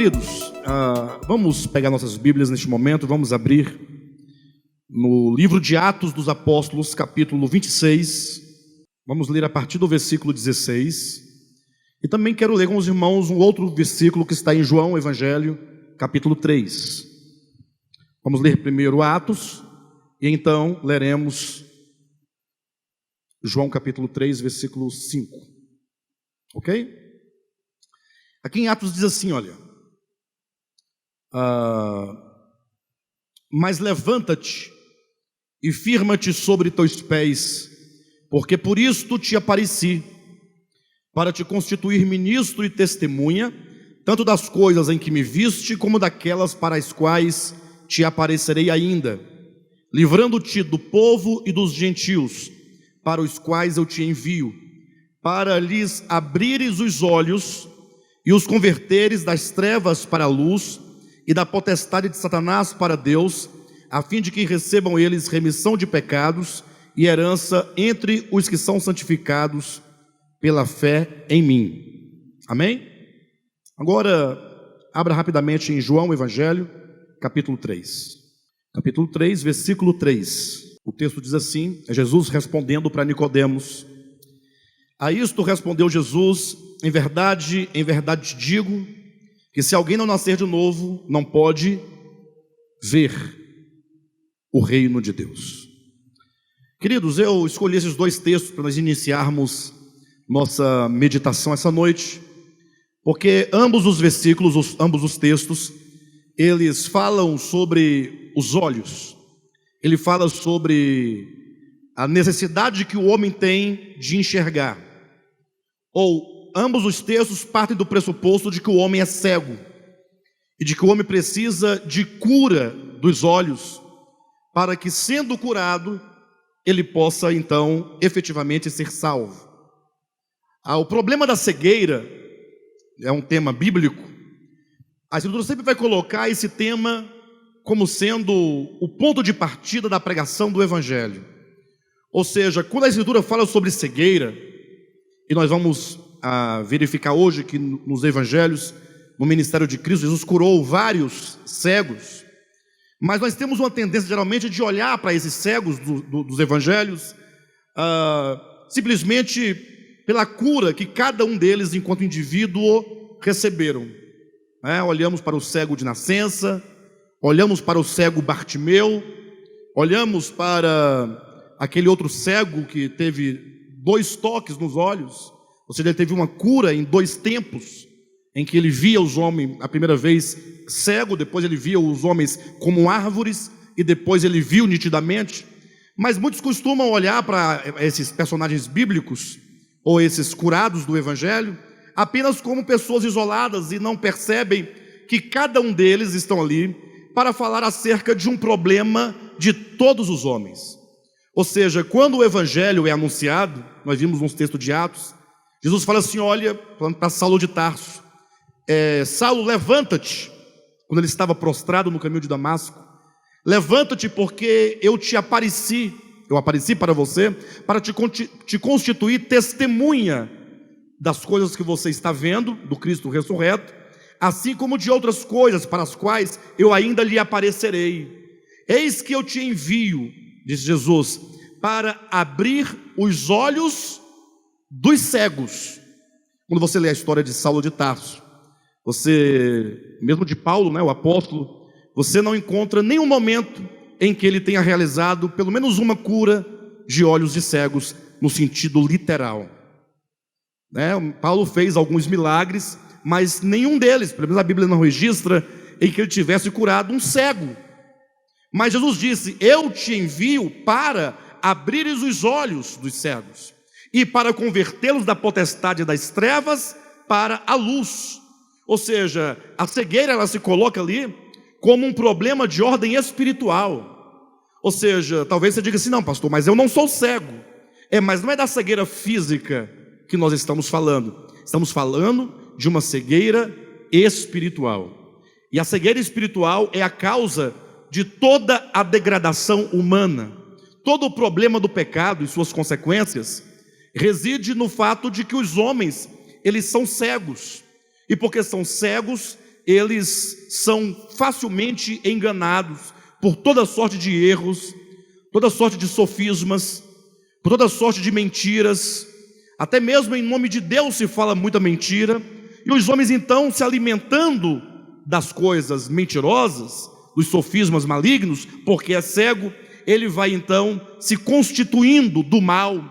Queridos, vamos pegar nossas Bíblias neste momento, vamos abrir no livro de Atos dos Apóstolos, capítulo 26, vamos ler a partir do versículo 16, e também quero ler com os irmãos um outro versículo que está em João Evangelho, capítulo 3. Vamos ler primeiro Atos, e então leremos João capítulo 3, versículo 5, ok? Aqui em Atos diz assim, olha: mas levanta-te e firma-te sobre teus pés, porque por isto te apareci, para te constituir ministro e testemunha, tanto das coisas em que me viste, como daquelas para as quais te aparecerei ainda, livrando-te do povo e dos gentios, para os quais eu te envio, para lhes abrires os olhos e os converteres das trevas para a luz, e da potestade de Satanás para Deus, a fim de que recebam eles remissão de pecados e herança entre os que são santificados pela fé em mim. Amém? Agora, abra rapidamente em João Evangelho, capítulo 3. Capítulo 3, versículo 3. O texto diz assim, é Jesus respondendo para Nicodemos. A isto respondeu Jesus: em verdade te digo, que se alguém não nascer de novo, não pode ver o reino de Deus. Queridos, eu escolhi esses dois textos para nós iniciarmos nossa meditação essa noite, porque ambos os versículos, ambos os textos, eles falam sobre os olhos. Ele fala sobre a necessidade que o homem tem de enxergar. Ou ambos os textos partem do pressuposto de que o homem é cego e de que o homem precisa de cura dos olhos para que, sendo curado, ele possa então efetivamente ser salvo. O problema da cegueira é um tema bíblico. A Escritura sempre vai colocar esse tema como sendo o ponto de partida da pregação do Evangelho. Ou seja, quando a Escritura fala sobre cegueira, e nós vamos verificar hoje que nos Evangelhos, no ministério de Cristo, Jesus curou vários cegos, mas nós temos uma tendência geralmente de olhar para esses cegos dos Evangelhos simplesmente pela cura que cada um deles, enquanto indivíduo, receberam. Olhamos para o cego de nascença, olhamos para o cego Bartimeu, olhamos para aquele outro cego que teve 2 toques nos olhos, ou seja, ele teve uma cura em 2 tempos, em que ele via os homens, a primeira vez cego, depois ele via os homens como árvores, e depois ele viu nitidamente. Mas muitos costumam olhar para esses personagens bíblicos, ou esses curados do Evangelho, apenas como pessoas isoladas, e não percebem que cada um deles estão ali para falar acerca de um problema de todos os homens. Ou seja, quando o Evangelho é anunciado, nós vimos nos textos de Atos, Jesus fala assim, olha, falando para Saulo de Tarso, Saulo, levanta-te, quando ele estava prostrado no caminho de Damasco, levanta-te porque eu apareci para você, para te constituir testemunha das coisas que você está vendo, do Cristo ressurreto, assim como de outras coisas para as quais eu ainda lhe aparecerei. Eis que eu te envio, diz Jesus, para abrir os olhos dos cegos. Quando você lê a história de Saulo de Tarso, mesmo de Paulo, o apóstolo, você não encontra nenhum momento em que ele tenha realizado pelo menos uma cura de olhos de cegos, no sentido literal. Paulo fez alguns milagres, mas nenhum deles, pelo menos a Bíblia não registra, em que ele tivesse curado um cego. Mas Jesus disse, eu te envio para abrires os olhos dos cegos, e para convertê-los da potestade das trevas para a luz. Ou seja, a cegueira ela se coloca ali como um problema de ordem espiritual. Ou seja, talvez você diga assim, não pastor, mas eu não sou cego. Mas não é da cegueira física que nós estamos falando. Estamos falando de uma cegueira espiritual. E a cegueira espiritual é a causa de toda a degradação humana. Todo o problema do pecado e suas consequências reside no fato de que os homens, eles são cegos. E porque são cegos, eles são facilmente enganados por toda sorte de erros, toda sorte de sofismas, por toda sorte de mentiras. Até mesmo em nome de Deus se fala muita mentira, e os homens então, se alimentando das coisas mentirosas, dos sofismas malignos, porque é cego, ele vai então se constituindo do mal.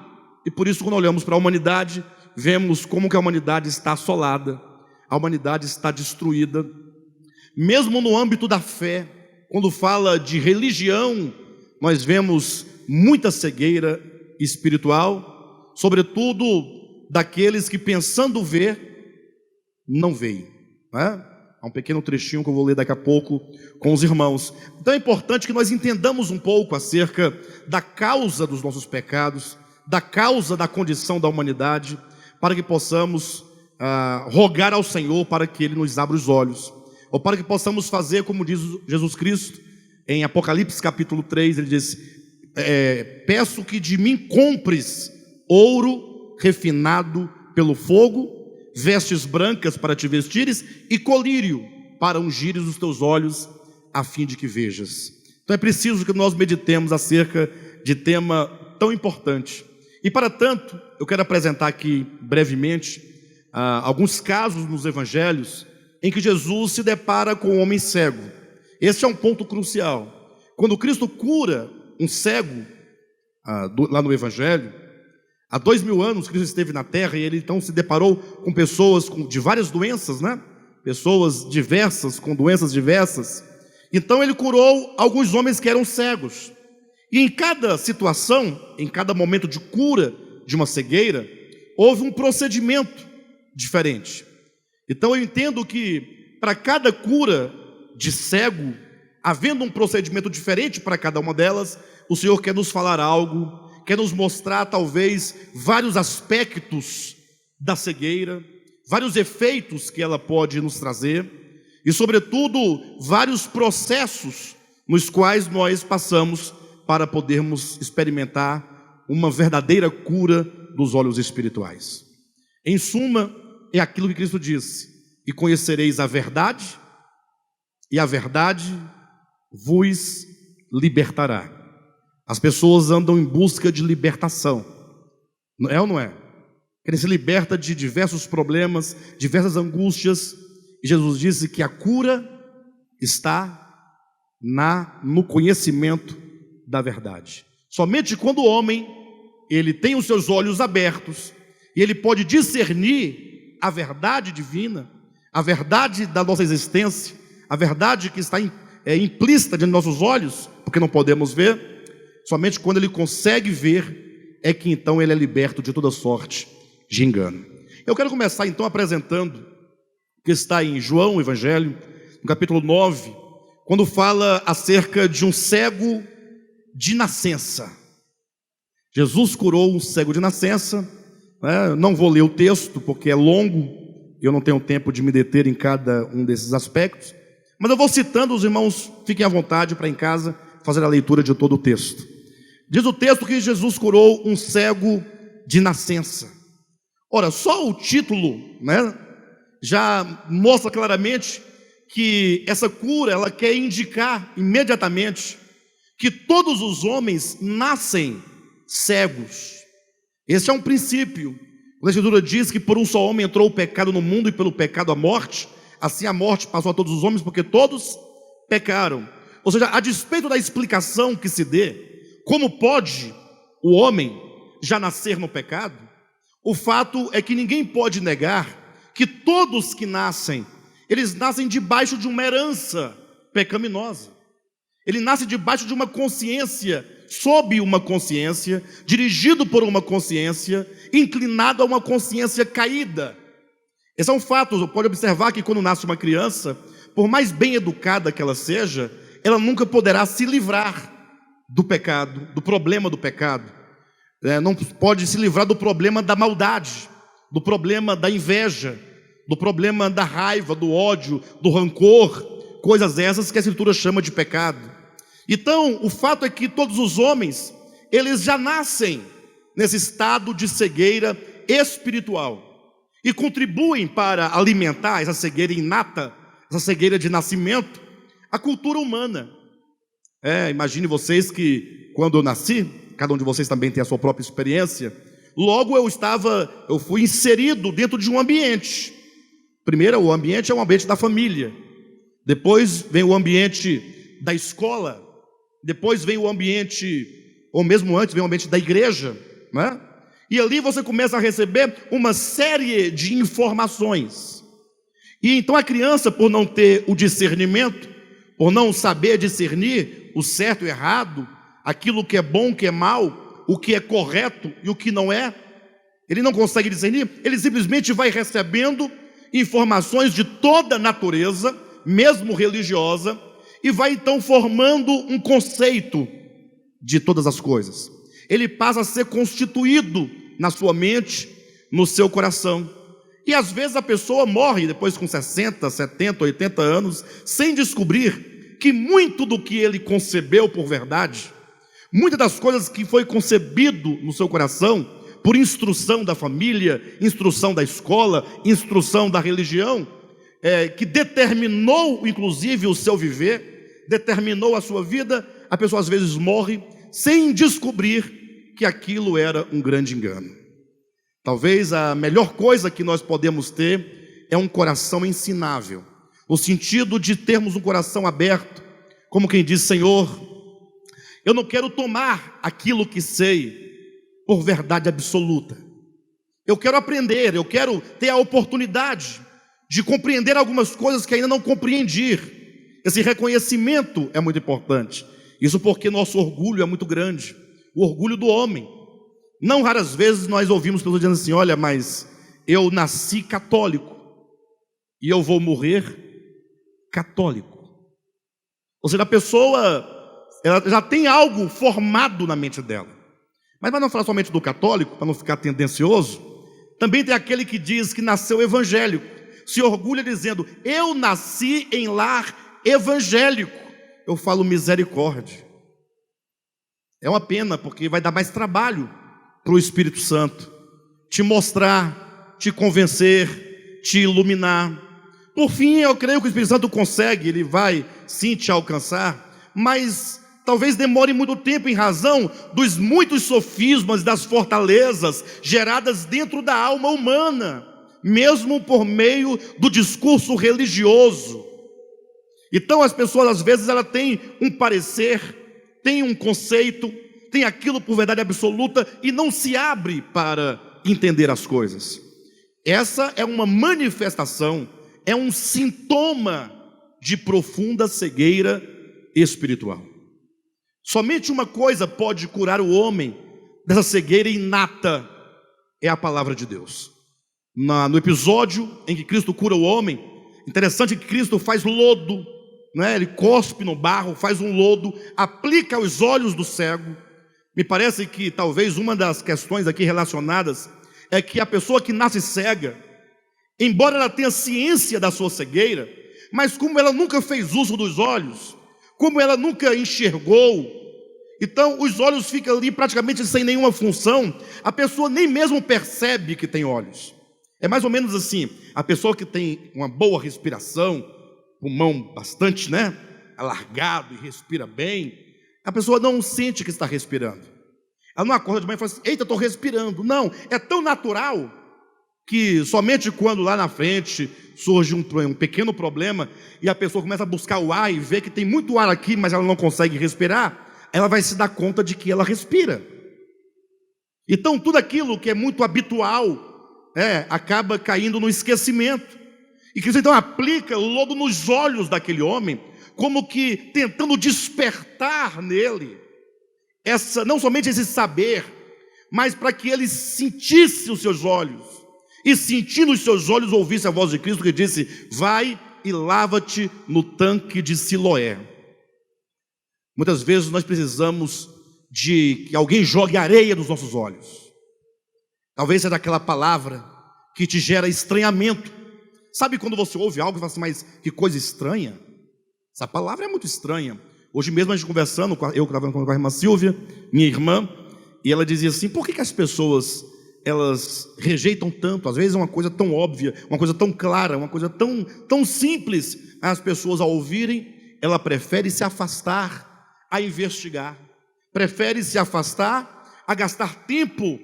E por isso, quando olhamos para a humanidade, vemos como que a humanidade está assolada, a humanidade está destruída. Mesmo no âmbito da fé, quando fala de religião, nós vemos muita cegueira espiritual, sobretudo daqueles que, pensando ver, não veem, né? Há um pequeno trechinho que eu vou ler daqui a pouco com os irmãos. Então é importante que nós entendamos um pouco acerca da causa dos nossos pecados, da causa da condição da humanidade, para que possamos rogar ao Senhor para que Ele nos abra os olhos, ou para que possamos fazer como diz Jesus Cristo em Apocalipse capítulo 3, ele diz: peço que de mim compres ouro refinado pelo fogo, vestes brancas para te vestires e colírio para ungires os teus olhos, a fim de que vejas. Então é preciso que nós meditemos acerca de tema tão importante. E para tanto, eu quero apresentar aqui brevemente alguns casos nos evangelhos em que Jesus se depara com um homem cego. Esse é um ponto crucial. Quando Cristo cura um cego, lá no evangelho, há 2000 anos Cristo esteve na terra, e ele então se deparou com pessoas de várias doenças, né? Pessoas diversas, com doenças diversas. Então ele curou alguns homens que eram cegos. E em cada situação, em cada momento de cura de uma cegueira, houve um procedimento diferente. Então eu entendo que para cada cura de cego, havendo um procedimento diferente para cada uma delas, o Senhor quer nos falar algo, quer nos mostrar talvez vários aspectos da cegueira, vários efeitos que ela pode nos trazer, e sobretudo vários processos nos quais nós passamos para podermos experimentar uma verdadeira cura dos olhos espirituais. Em suma, é aquilo que Cristo disse: e conhecereis a verdade, e a verdade vos libertará. As pessoas andam em busca de libertação, não é ou não é? Querem se libertar de diversos problemas, diversas angústias, e Jesus disse que a cura está no conhecimento da verdade. Somente quando o homem ele tem os seus olhos abertos e ele pode discernir a verdade divina, a verdade da nossa existência, a verdade que está implícita diante dos nossos olhos, porque não podemos ver, somente quando ele consegue ver é que então ele é liberto de toda sorte de engano. Eu quero começar então apresentando o que está em João, o Evangelho, no capítulo 9, quando fala acerca de um cego de nascença. Jesus curou um cego de nascença, né? Não vou ler o texto porque é longo, eu não tenho tempo de me deter em cada um desses aspectos, mas eu vou citando, os irmãos fiquem à vontade para em casa fazer a leitura de todo o texto. Diz o texto que Jesus curou um cego de nascença. Ora, só o título, né, já mostra claramente que essa cura, ela quer indicar imediatamente que todos os homens nascem cegos. Esse é um princípio. A Escritura diz que por um só homem entrou o pecado no mundo, e pelo pecado a morte, assim a morte passou a todos os homens, porque todos pecaram. Ou seja, a despeito da explicação que se dê, como pode o homem já nascer no pecado, o fato é que ninguém pode negar que todos que nascem, eles nascem debaixo de uma herança pecaminosa. Ele nasce debaixo de uma consciência, sob uma consciência, dirigido por uma consciência, inclinado a uma consciência caída. Esse é um fato. Você pode observar que quando nasce uma criança, por mais bem educada que ela seja, ela nunca poderá se livrar do pecado, do problema do pecado. Não pode se livrar do problema da maldade, do problema da inveja, do problema da raiva, do ódio, do rancor, coisas essas que a Escritura chama de pecado. Então, o fato é que todos os homens, eles já nascem nesse estado de cegueira espiritual e contribuem para alimentar essa cegueira inata essa cegueira de nascimento, a cultura humana. Imagine vocês que quando eu nasci, cada um de vocês também tem a sua própria experiência, logo eu fui inserido dentro de um ambiente. Primeiro, o ambiente é o ambiente da família, depois vem o ambiente da escola, depois vem o ambiente, ou mesmo antes, vem o ambiente da igreja, né? E ali você começa a receber uma série de informações. E então a criança, por não ter o discernimento, por não saber discernir o certo e o errado, aquilo que é bom, o que é mal, o que é correto e o que não é, ele não consegue discernir, ele simplesmente vai recebendo informações de toda natureza, mesmo religiosa, e vai então formando um conceito de todas as coisas. Ele passa a ser constituído na sua mente, no seu coração. E às vezes a pessoa morre depois com 60, 70, 80 anos, sem descobrir que muito do que ele concebeu por verdade, muitas das coisas que foi concebido no seu coração, por instrução da família, instrução da escola, instrução da religião, que determinou inclusive o seu viver, determinou a sua vida, a pessoa às vezes morre sem descobrir que aquilo era um grande engano. Talvez a melhor coisa que nós podemos ter é um coração ensinável, no sentido de termos um coração aberto, como quem diz: Senhor, eu não quero tomar aquilo que sei por verdade absoluta, eu quero aprender, eu quero ter a oportunidade de compreender algumas coisas que ainda não compreendi. Esse reconhecimento é muito importante, isso porque nosso orgulho é muito grande, o orgulho do homem. Não raras vezes nós ouvimos pessoas dizendo assim: olha, mas eu nasci católico e eu vou morrer católico. Ou seja, a pessoa ela já tem algo formado na mente dela. Mas para não falar somente do católico, para não ficar tendencioso, também tem aquele que diz que nasceu evangélico, se orgulha dizendo: eu nasci em lar evangélico. Eu falo misericórdia. É uma pena, porque vai dar mais trabalho para o Espírito Santo te mostrar, te convencer, te iluminar. Por fim, eu creio que o Espírito Santo consegue, ele vai sim te alcançar, mas talvez demore muito tempo em razão dos muitos sofismas, das fortalezas geradas dentro da alma humana, mesmo por meio do discurso religioso. Então as pessoas às vezes ela tem um parecer, tem um conceito, tem aquilo por verdade absoluta e não se abre para entender as coisas. Essa é uma manifestação, é um sintoma de profunda cegueira espiritual. Somente uma coisa pode curar o homem dessa cegueira inata, é a palavra de Deus. No episódio em que Cristo cura o homem, interessante que Cristo faz lodo, né? Ele cospe no barro, faz um lodo, aplica aos olhos do cego. Me parece que talvez uma das questões aqui relacionadas é que a pessoa que nasce cega, embora ela tenha ciência da sua cegueira, mas como ela nunca fez uso dos olhos, como ela nunca enxergou, então os olhos ficam ali praticamente sem nenhuma função, a pessoa nem mesmo percebe que tem olhos. É mais ou menos assim, a pessoa que tem uma boa respiração, pulmão bastante, alargado e respira bem, a pessoa não sente que está respirando. Ela não acorda de manhã e fala assim: eita, estou respirando. Não, é tão natural que somente quando lá na frente surge um pequeno problema e a pessoa começa a buscar o ar e vê que tem muito ar aqui, mas ela não consegue respirar, ela vai se dar conta de que ela respira. Então tudo aquilo que é muito habitual acaba caindo no esquecimento. E Cristo então aplica o lodo nos olhos daquele homem, como que tentando despertar nele não somente esse saber, mas para que ele sentisse os seus olhos, e sentindo os seus olhos ouvisse a voz de Cristo que disse: vai e lava-te no tanque de Siloé. Muitas vezes nós precisamos de que alguém jogue areia nos nossos olhos. Talvez seja aquela palavra que te gera estranhamento. Sabe quando você ouve algo e fala assim: mas que coisa estranha, essa palavra é muito estranha. Hoje mesmo a gente conversando, eu estava com a irmã Silvia, minha irmã, e ela dizia assim: por que as pessoas elas rejeitam tanto. Às vezes é uma coisa tão óbvia, uma coisa tão clara, uma coisa tão simples. As pessoas, ao ouvirem, ela prefere se afastar a investigar, prefere se afastar a gastar tempo,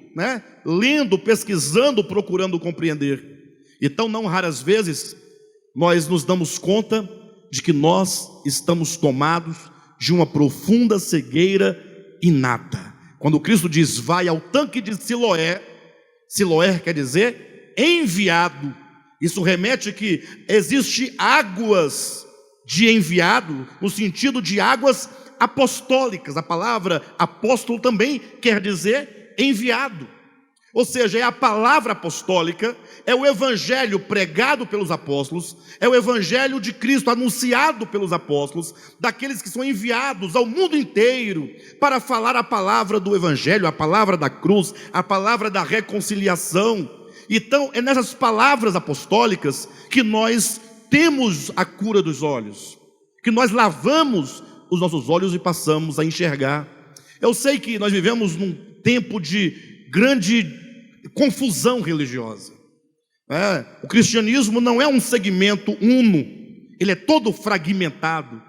lendo, pesquisando, procurando compreender. Então, não raras vezes, nós nos damos conta de que nós estamos tomados de uma profunda cegueira inata. Quando Cristo diz, vai ao tanque de Siloé, Siloé quer dizer enviado. Isso remete que existe águas de enviado, no sentido de águas apostólicas. A palavra apóstolo também quer dizer enviado. Ou seja, é a palavra apostólica, é o evangelho pregado pelos apóstolos, é o evangelho de Cristo anunciado pelos apóstolos, daqueles que são enviados ao mundo inteiro para falar a palavra do evangelho, a palavra da cruz, a palavra da reconciliação. Então, é nessas palavras apostólicas que nós temos a cura dos olhos, que nós lavamos os nossos olhos e passamos a enxergar. Eu sei que nós vivemos num tempo de grande confusão religiosa. O cristianismo não é um segmento uno, ele é todo fragmentado.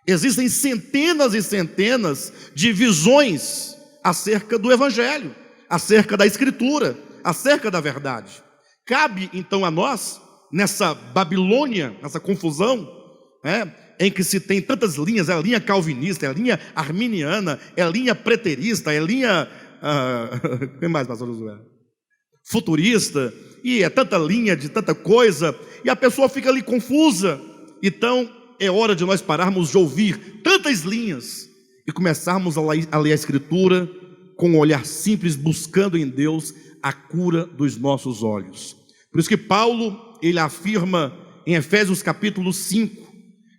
Existem centenas e centenas de visões acerca do evangelho, acerca da escritura, acerca da verdade. Cabe então a nós, nessa Babilônia, nessa confusão, em que se tem tantas linhas, é a linha calvinista, é a linha arminiana, é a linha preterista, é a linha quem mais, pastor Josué? Futurista, e é tanta linha de tanta coisa, e a pessoa fica ali confusa. Então é hora de nós pararmos de ouvir tantas linhas e começarmos a ler a escritura com um olhar simples, buscando em Deus a cura dos nossos olhos. Por isso que Paulo, ele afirma em Efésios capítulo 5,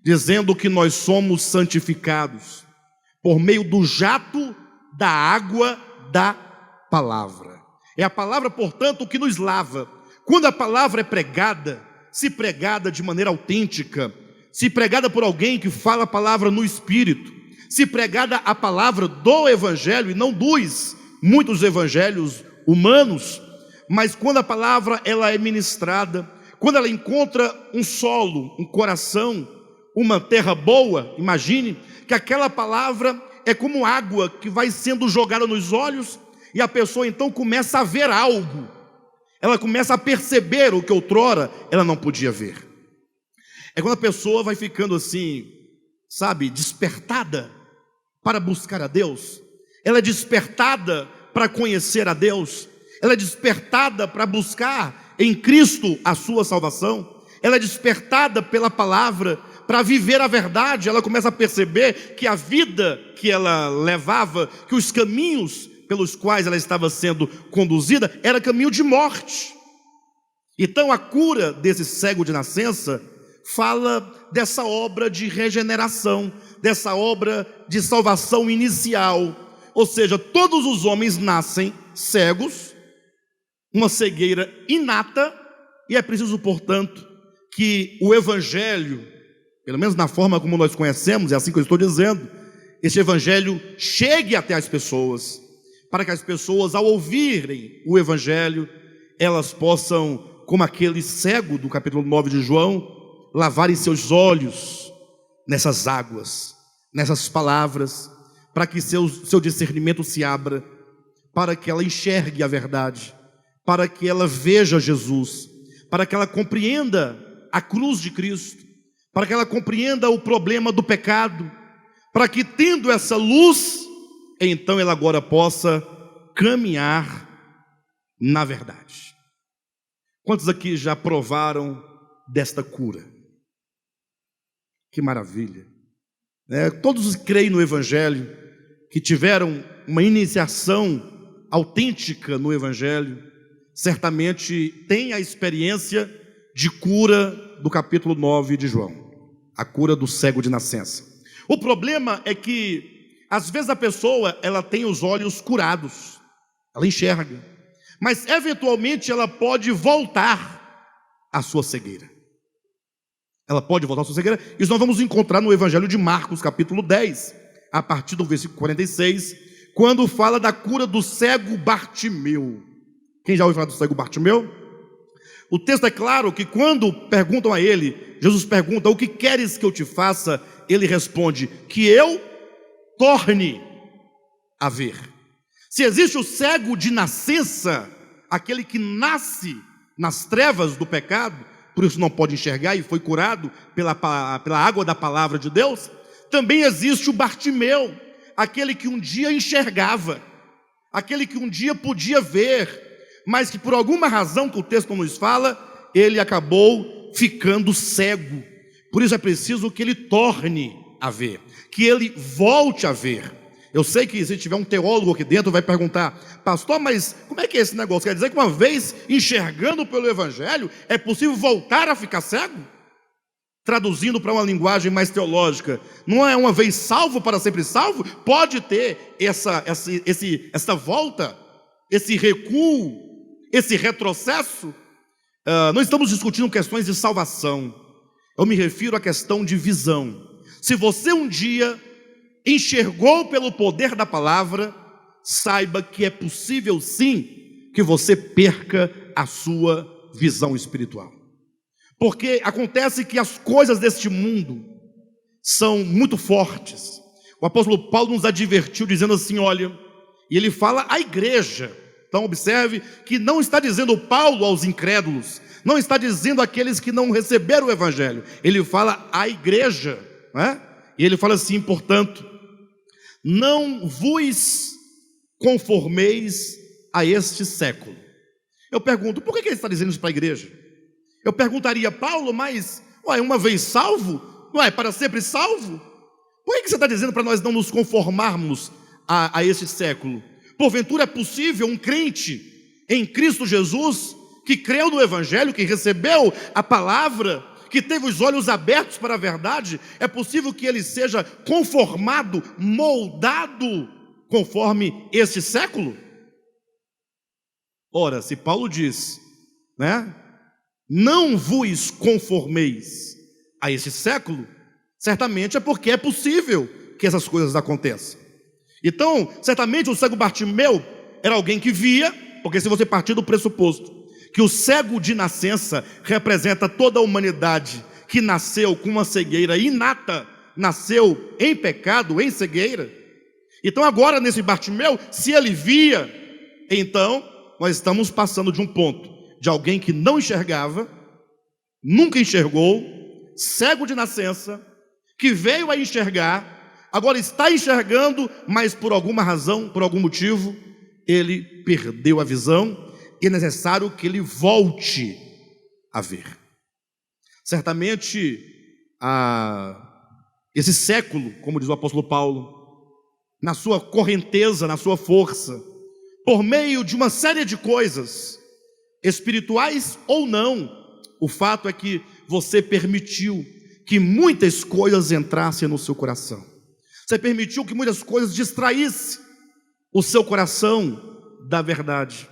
dizendo que nós somos santificados por meio do jato da água da palavra. É a palavra, portanto, que nos lava. Quando a palavra é pregada, se pregada de maneira autêntica, se pregada por alguém que fala a palavra no Espírito, se pregada a palavra do Evangelho e não dos muitos evangelhos humanos, mas quando a palavra ela é ministrada, quando ela encontra um solo, um coração, uma terra boa, imagine que aquela palavra é como água que vai sendo jogada nos olhos e a pessoa então começa a ver algo. Ela começa a perceber o que outrora ela não podia ver. É quando a pessoa vai ficando assim, despertada para buscar a Deus. Ela é despertada para conhecer a Deus. Ela é despertada para buscar em Cristo a sua salvação. Ela é despertada pela palavra para viver a verdade. Ela começa a perceber que a vida que ela levava, que os caminhos pelos quais ela estava sendo conduzida, era caminho de morte. Então a cura desse cego de nascença fala dessa obra de regeneração, dessa obra de salvação inicial. Ou seja, todos os homens nascem cegos, uma cegueira inata, e é preciso, portanto, que o evangelho, pelo menos na forma como nós conhecemos, é assim que eu estou dizendo, esse evangelho chegue até as pessoas, para que as pessoas, ao ouvirem o evangelho, elas possam, como aquele cego do capítulo 9 de João, lavarem seus olhos nessas águas, nessas palavras, para que seu discernimento se abra, para que ela enxergue a verdade, para que ela veja Jesus, para que ela compreenda a cruz de Cristo, para que ela compreenda o problema do pecado, para que, tendo essa luz, então ela agora possa caminhar na verdade. Quantos aqui já provaram desta cura? Que maravilha! Todos os que creem no Evangelho, que tiveram uma iniciação autêntica no Evangelho, certamente têm a experiência de cura do capítulo 9 de João, a cura do cego de nascença. O problema é que às vezes a pessoa ela tem os olhos curados, ela enxerga, mas eventualmente ela pode voltar à sua cegueira. Ela pode voltar à sua cegueira. Isso nós vamos encontrar no Evangelho de Marcos, capítulo 10, a partir do versículo 46, quando fala da cura do cego Bartimeu. Quem já ouviu falar do cego Bartimeu? O texto é claro que quando perguntam a ele, Jesus pergunta: o que queres que eu te faça? Ele responde: que eu torne a ver. Se existe o cego de nascença, aquele que nasce nas trevas do pecado, por isso não pode enxergar e foi curado pela água da palavra de Deus, também existe o Bartimeu, aquele que um dia enxergava, aquele que um dia podia ver, mas que por alguma razão que o texto não nos fala, ele acabou ficando cego. Por isso é preciso que ele torne a ver, que ele volte a ver. Eu sei que se tiver um teólogo aqui dentro vai perguntar: pastor, mas como é que é esse negócio? Quer dizer que uma vez enxergando pelo evangelho é possível voltar a ficar cego? Traduzindo para uma linguagem mais teológica, não é uma vez salvo para sempre salvo? Pode ter essa volta, esse recuo, esse retrocesso? Não estamos discutindo questões de salvação, eu me refiro à questão de visão. Se você um dia enxergou pelo poder da palavra, saiba que é possível sim que você perca a sua visão espiritual. Porque acontece que as coisas deste mundo são muito fortes. O apóstolo Paulo nos advertiu dizendo assim, olha, e ele fala à igreja. Então observe que não está dizendo Paulo aos incrédulos, não está dizendo àqueles que não receberam o evangelho, ele fala à igreja, né? E ele fala assim, portanto, não vos conformeis a este século. Eu pergunto, por que ele está dizendo isso para a igreja? Eu perguntaria, Paulo, mas uma vez salvo, não é para sempre salvo? Por que você está dizendo para nós não nos conformarmos a este século? Porventura é possível um crente em Cristo Jesus, que creu no evangelho, que recebeu a palavra, que teve os olhos abertos para a verdade, é possível que ele seja conformado, moldado conforme este século? Ora, se Paulo diz, né, não vos conformeis a este século, certamente é porque é possível que essas coisas aconteçam. Então, certamente o cego Bartimeu era alguém que via, porque se você partir do pressuposto que o cego de nascença representa toda a humanidade que nasceu com uma cegueira inata, nasceu em pecado, em cegueira. Então agora nesse Bartimeu, se ele via, então nós estamos passando de um ponto de alguém que não enxergava, nunca enxergou, cego de nascença, que veio a enxergar, agora está enxergando, mas por alguma razão, por algum motivo, ele perdeu a visão. E é necessário que ele volte a ver. Certamente, esse século, como diz o apóstolo Paulo, na sua correnteza, na sua força, por meio de uma série de coisas, espirituais ou não, o fato é que você permitiu que muitas coisas entrassem no seu coração. Você permitiu que muitas coisas distraíssem o seu coração da verdade.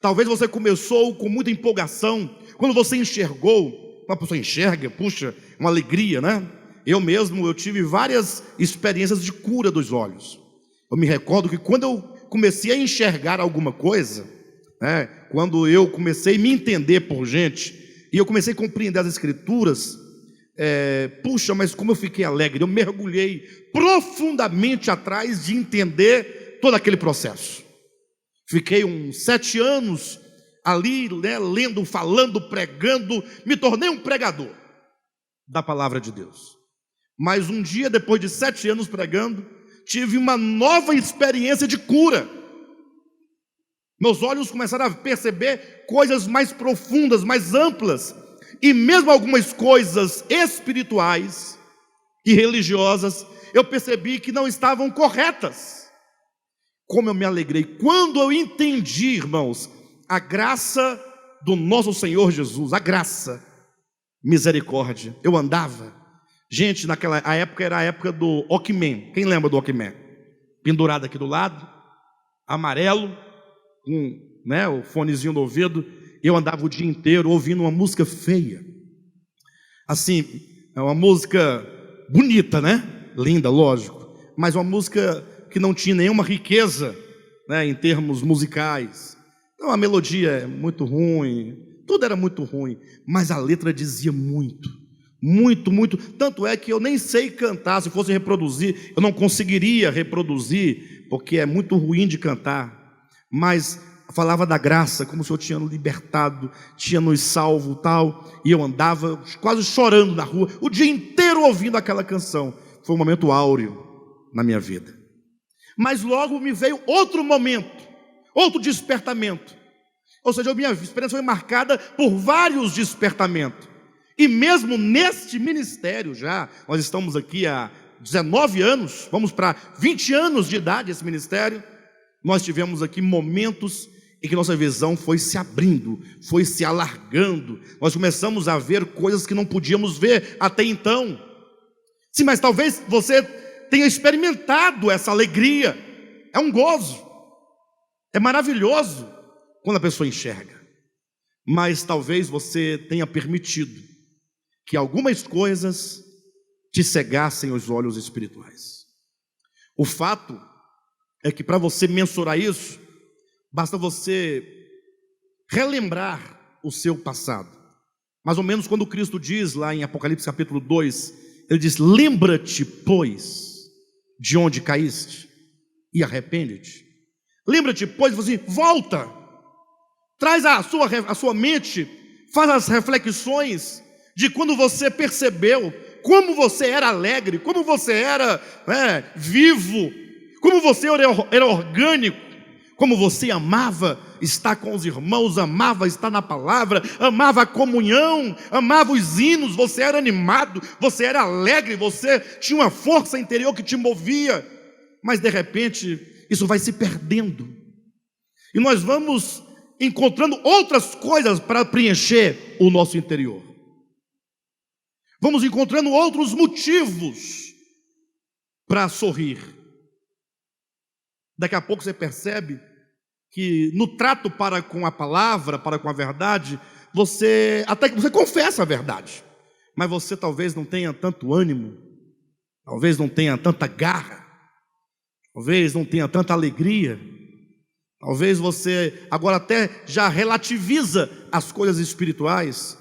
Talvez você começou com muita empolgação, quando você enxergou, uma pessoa enxerga, puxa, uma alegria, né? Eu tive várias experiências de cura dos olhos. Eu me recordo que quando eu comecei a enxergar alguma coisa, né, quando eu comecei a me entender por gente, e eu comecei a compreender as escrituras, puxa, mas como eu fiquei alegre, eu mergulhei profundamente atrás de entender todo aquele processo. Fiquei uns 7 anos ali, né, lendo, falando, pregando, me tornei um pregador da palavra de Deus. Mas um dia, depois de 7 anos pregando, tive uma nova experiência de cura. Meus olhos começaram a perceber coisas mais profundas, mais amplas, e mesmo algumas coisas espirituais e religiosas, eu percebi que não estavam corretas. Como eu me alegrei quando eu entendi, irmãos, a graça do nosso Senhor Jesus, a graça, misericórdia. Eu andava, gente, a época era a época do Walkman. Quem lembra do Walkman? Pendurado aqui do lado, amarelo, com, né, o fonezinho no ouvido. Eu andava o dia inteiro ouvindo uma música feia, assim, é uma música bonita, né? Linda, lógico, mas uma música que não tinha nenhuma riqueza, né, em termos musicais. Não, a melodia é muito ruim, tudo era muito ruim, mas a letra dizia muito, muito, muito. Tanto é que eu nem sei cantar. Se fosse reproduzir, eu não conseguiria reproduzir, porque é muito ruim de cantar. Mas falava da graça, como o Senhor tinha nos libertado, tinha nos salvo, tal. E eu andava quase chorando na rua, o dia inteiro ouvindo aquela canção. Foi um momento áureo na minha vida. Mas logo me veio outro momento, outro despertamento. Ou seja, a minha experiência foi marcada por vários despertamentos. E mesmo neste ministério já, nós estamos aqui há 19 anos, vamos para 20 anos de idade esse ministério, nós tivemos aqui momentos em que nossa visão foi se abrindo, foi se alargando. Nós começamos a ver coisas que não podíamos ver até então. Sim, mas talvez você tenha experimentado essa alegria. É um gozo, é maravilhoso quando a pessoa enxerga. Mas talvez você tenha permitido que algumas coisas te cegassem os olhos espirituais. O fato é que para você mensurar isso, basta você relembrar o seu passado. Mais ou menos quando Cristo diz lá em Apocalipse capítulo 2, ele diz: lembra-te, pois, de onde caíste e arrepende-te. Lembra-te, pois, assim, volta, traz a sua mente, faz as reflexões de quando você percebeu como você era alegre, como você era vivo, como você era orgânico, como você amava estar com os irmãos, amava estar na palavra, amava a comunhão, amava os hinos, você era animado, você era alegre, você tinha uma força interior que te movia. Mas de repente isso vai se perdendo, e nós vamos encontrando outras coisas para preencher o nosso interior. Vamos encontrando outros motivos para sorrir. Daqui a pouco você percebe que no trato para com a palavra, para com a verdade, até que você confessa a verdade, mas você talvez não tenha tanto ânimo, talvez não tenha tanta garra, talvez não tenha tanta alegria, talvez você agora até já relativiza as coisas espirituais.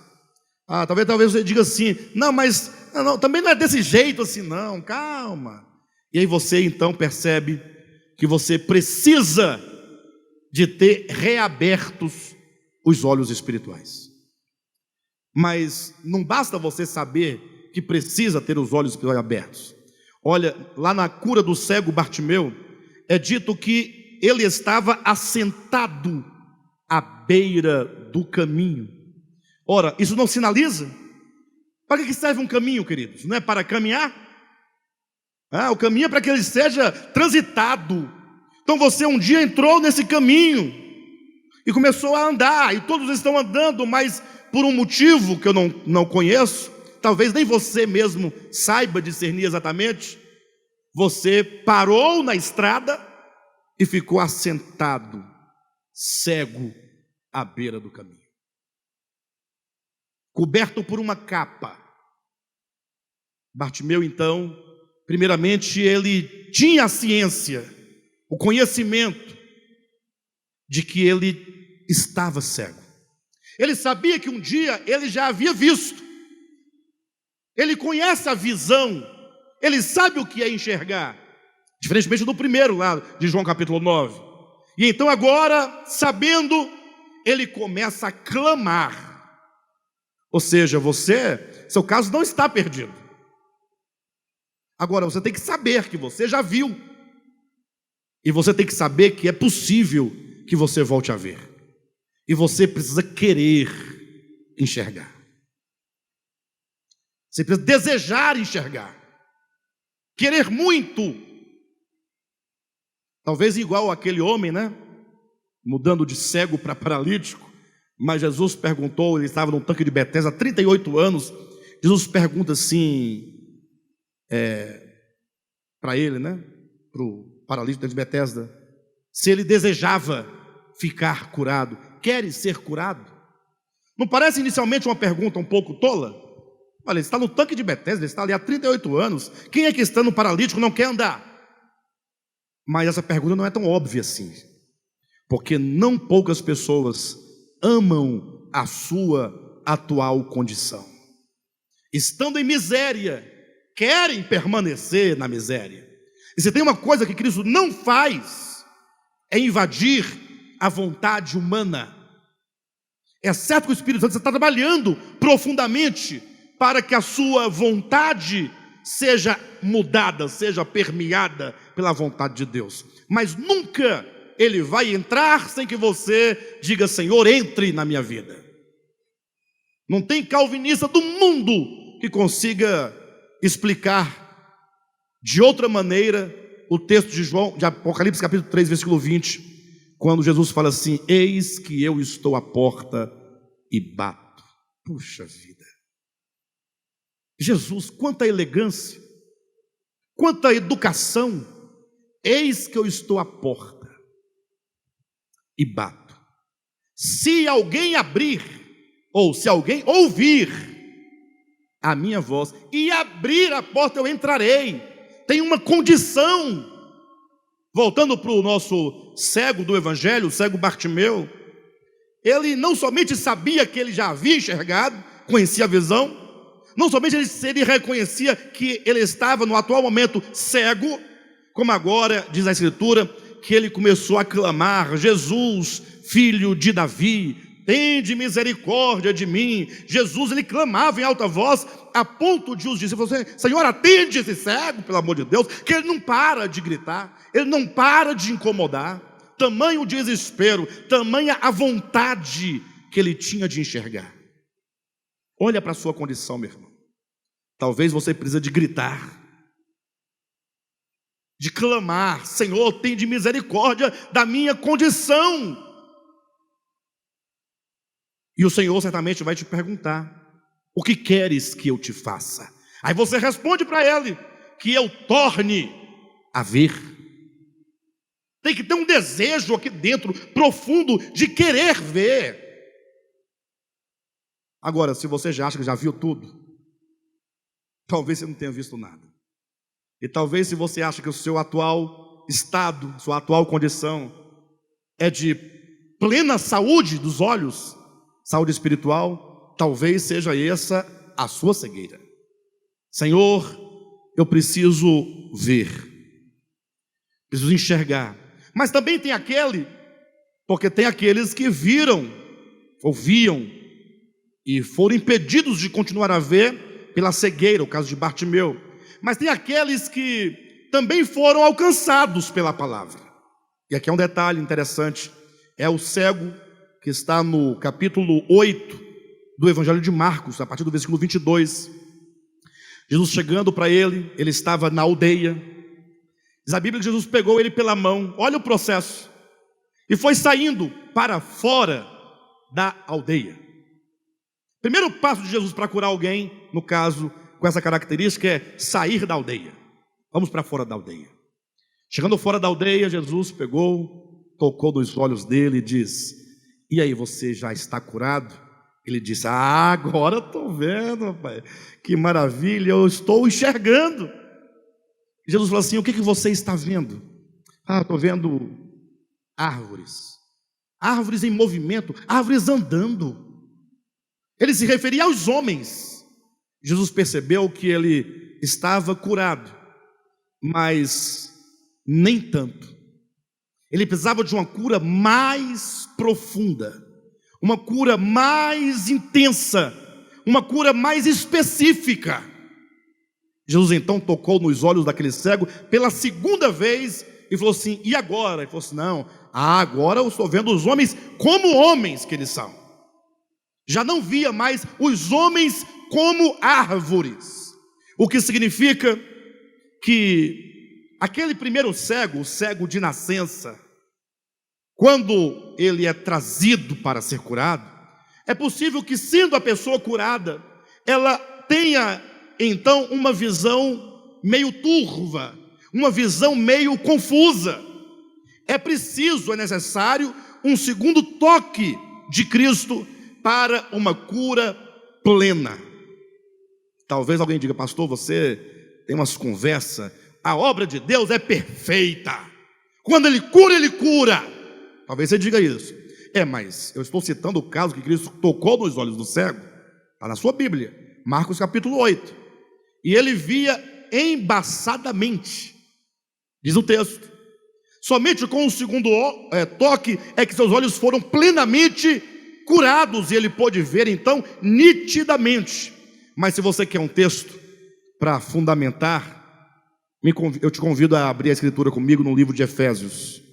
Talvez você diga assim: não, mas não, também não é desse jeito assim não, calma. E aí você então percebe que você precisa de ter reabertos os olhos espirituais. Mas não basta você saber que precisa ter os olhos espirituais abertos. Olha, lá na cura do cego Bartimeu, é dito que ele estava assentado à beira do caminho. Ora, isso não sinaliza? Para que serve um caminho, queridos? Não é para caminhar? O caminho é para que ele seja transitado. Então você um dia entrou nesse caminho e começou a andar, e todos estão andando, mas por um motivo que eu não conheço, talvez nem você mesmo saiba discernir exatamente, você parou na estrada e ficou assentado, cego, à beira do caminho, coberto por uma capa. Bartimeu, então, primeiramente, ele tinha a ciência, o conhecimento de que ele estava cego. Ele sabia que um dia ele já havia visto. Ele conhece a visão, ele sabe o que é enxergar, diferentemente do primeiro lá de João capítulo 9. E então agora, sabendo, ele começa a clamar. Ou seja, seu caso não está perdido. Agora você tem que saber que você já viu. E você tem que saber que é possível que você volte a ver. E você precisa querer enxergar. Você precisa desejar enxergar. Querer muito. Talvez igual aquele homem, né? Mudando de cego para paralítico. Mas Jesus perguntou, ele estava num tanque de Betesda há 38 anos. Jesus pergunta assim para ele, né? Para o paralítico de Betesda, se ele desejava ficar curado. Queres ser curado? Não parece inicialmente uma pergunta um pouco tola? Olha, ele está no tanque de Betesda, ele está ali há 38 anos. Quem é que estando paralítico não quer andar? Mas essa pergunta não é tão óbvia assim. porque não poucas pessoas amam a sua atual condição. Estando em miséria, querem permanecer na miséria. E se tem uma coisa que Cristo não faz, é invadir a vontade humana. É certo que o Espírito Santo está trabalhando profundamente para que a sua vontade seja mudada, seja permeada pela vontade de Deus. Mas nunca Ele vai entrar sem que você diga: Senhor, entre na minha vida. Não tem calvinista do mundo que consiga explicar de outra maneira o texto de Apocalipse capítulo 3, versículo 20, quando Jesus fala assim: eis que eu estou à porta e bato. Puxa vida! Jesus, quanta elegância, quanta educação. Eis que eu estou à porta e bato. Se alguém abrir, ou se alguém ouvir a minha voz e abrir a porta, eu entrarei. Tem uma condição. Voltando para o nosso cego do evangelho, o cego Bartimeu, ele não somente sabia que ele já havia enxergado, conhecia a visão, não somente ele reconhecia que ele estava no atual momento cego, como agora diz a Escritura, que ele começou a clamar: Jesus, filho de Davi, tende misericórdia de mim. Jesus, ele clamava em alta voz, a ponto de os discípulos: Senhor, atende esse cego, pelo amor de Deus, que ele não para de gritar, ele não para de incomodar. Tamanho desespero, tamanha a vontade que ele tinha de enxergar. Olha para a sua condição, meu irmão. Talvez você precise de gritar, de clamar: Senhor, tende misericórdia da minha condição. E o Senhor certamente vai te perguntar: o que queres que eu te faça? Aí você responde para Ele: que eu torne a ver. Tem que ter um desejo aqui dentro, profundo, de querer ver. Agora, se você já acha que já viu tudo, talvez você não tenha visto nada. E talvez, se você acha que o seu atual estado, sua atual condição é de plena saúde dos olhos, saúde espiritual, talvez seja essa a sua cegueira. Senhor, eu preciso ver, preciso enxergar. Mas também tem porque tem aqueles que viram, ouviam e foram impedidos de continuar a ver pela cegueira, o caso de Bartimeu. Mas tem aqueles que também foram alcançados pela palavra. E aqui é um detalhe interessante: é o cego que está no capítulo 8 do Evangelho de Marcos, a partir do versículo 22. Jesus chegando para ele estava na aldeia. Diz a Bíblia que Jesus pegou ele pela mão, olha o processo, e foi saindo para fora da aldeia. Primeiro passo de Jesus para curar alguém, no caso com essa característica, é sair da aldeia. Vamos para fora da aldeia. Chegando fora da aldeia, Jesus pegou, tocou nos olhos dele e diz: e aí, você já está curado? Ele disse: agora estou vendo, pai, que maravilha, eu estou enxergando. Jesus falou assim: o que você está vendo? Estou vendo árvores, árvores em movimento, árvores andando. Ele se referia aos homens. Jesus percebeu que ele estava curado, mas nem tanto. Ele precisava de uma cura mais profunda, uma cura mais intensa, uma cura mais específica. Jesus então tocou nos olhos daquele cego pela segunda vez e falou assim: e agora? Ele falou assim: não, agora eu estou vendo os homens como homens que eles são. Já não via mais os homens como árvores. O que significa que aquele primeiro cego, o cego de nascença, quando ele é trazido para ser curado, é possível que, sendo a pessoa curada, ela tenha então uma visão meio turva, uma visão meio confusa. É necessário um segundo toque de Cristo para uma cura plena. Talvez alguém diga: pastor, você tem umas conversas, a obra de Deus é perfeita, quando Ele cura, Ele cura. Talvez você diga isso. Mas eu estou citando o caso que Cristo tocou nos olhos do cego. Está na sua Bíblia, Marcos capítulo 8. E ele via embaçadamente, diz o texto. Somente com o segundo toque é que seus olhos foram plenamente curados e ele pôde ver então nitidamente. Mas se você quer um texto para fundamentar, eu te convido a abrir a escritura comigo no livro de Efésios,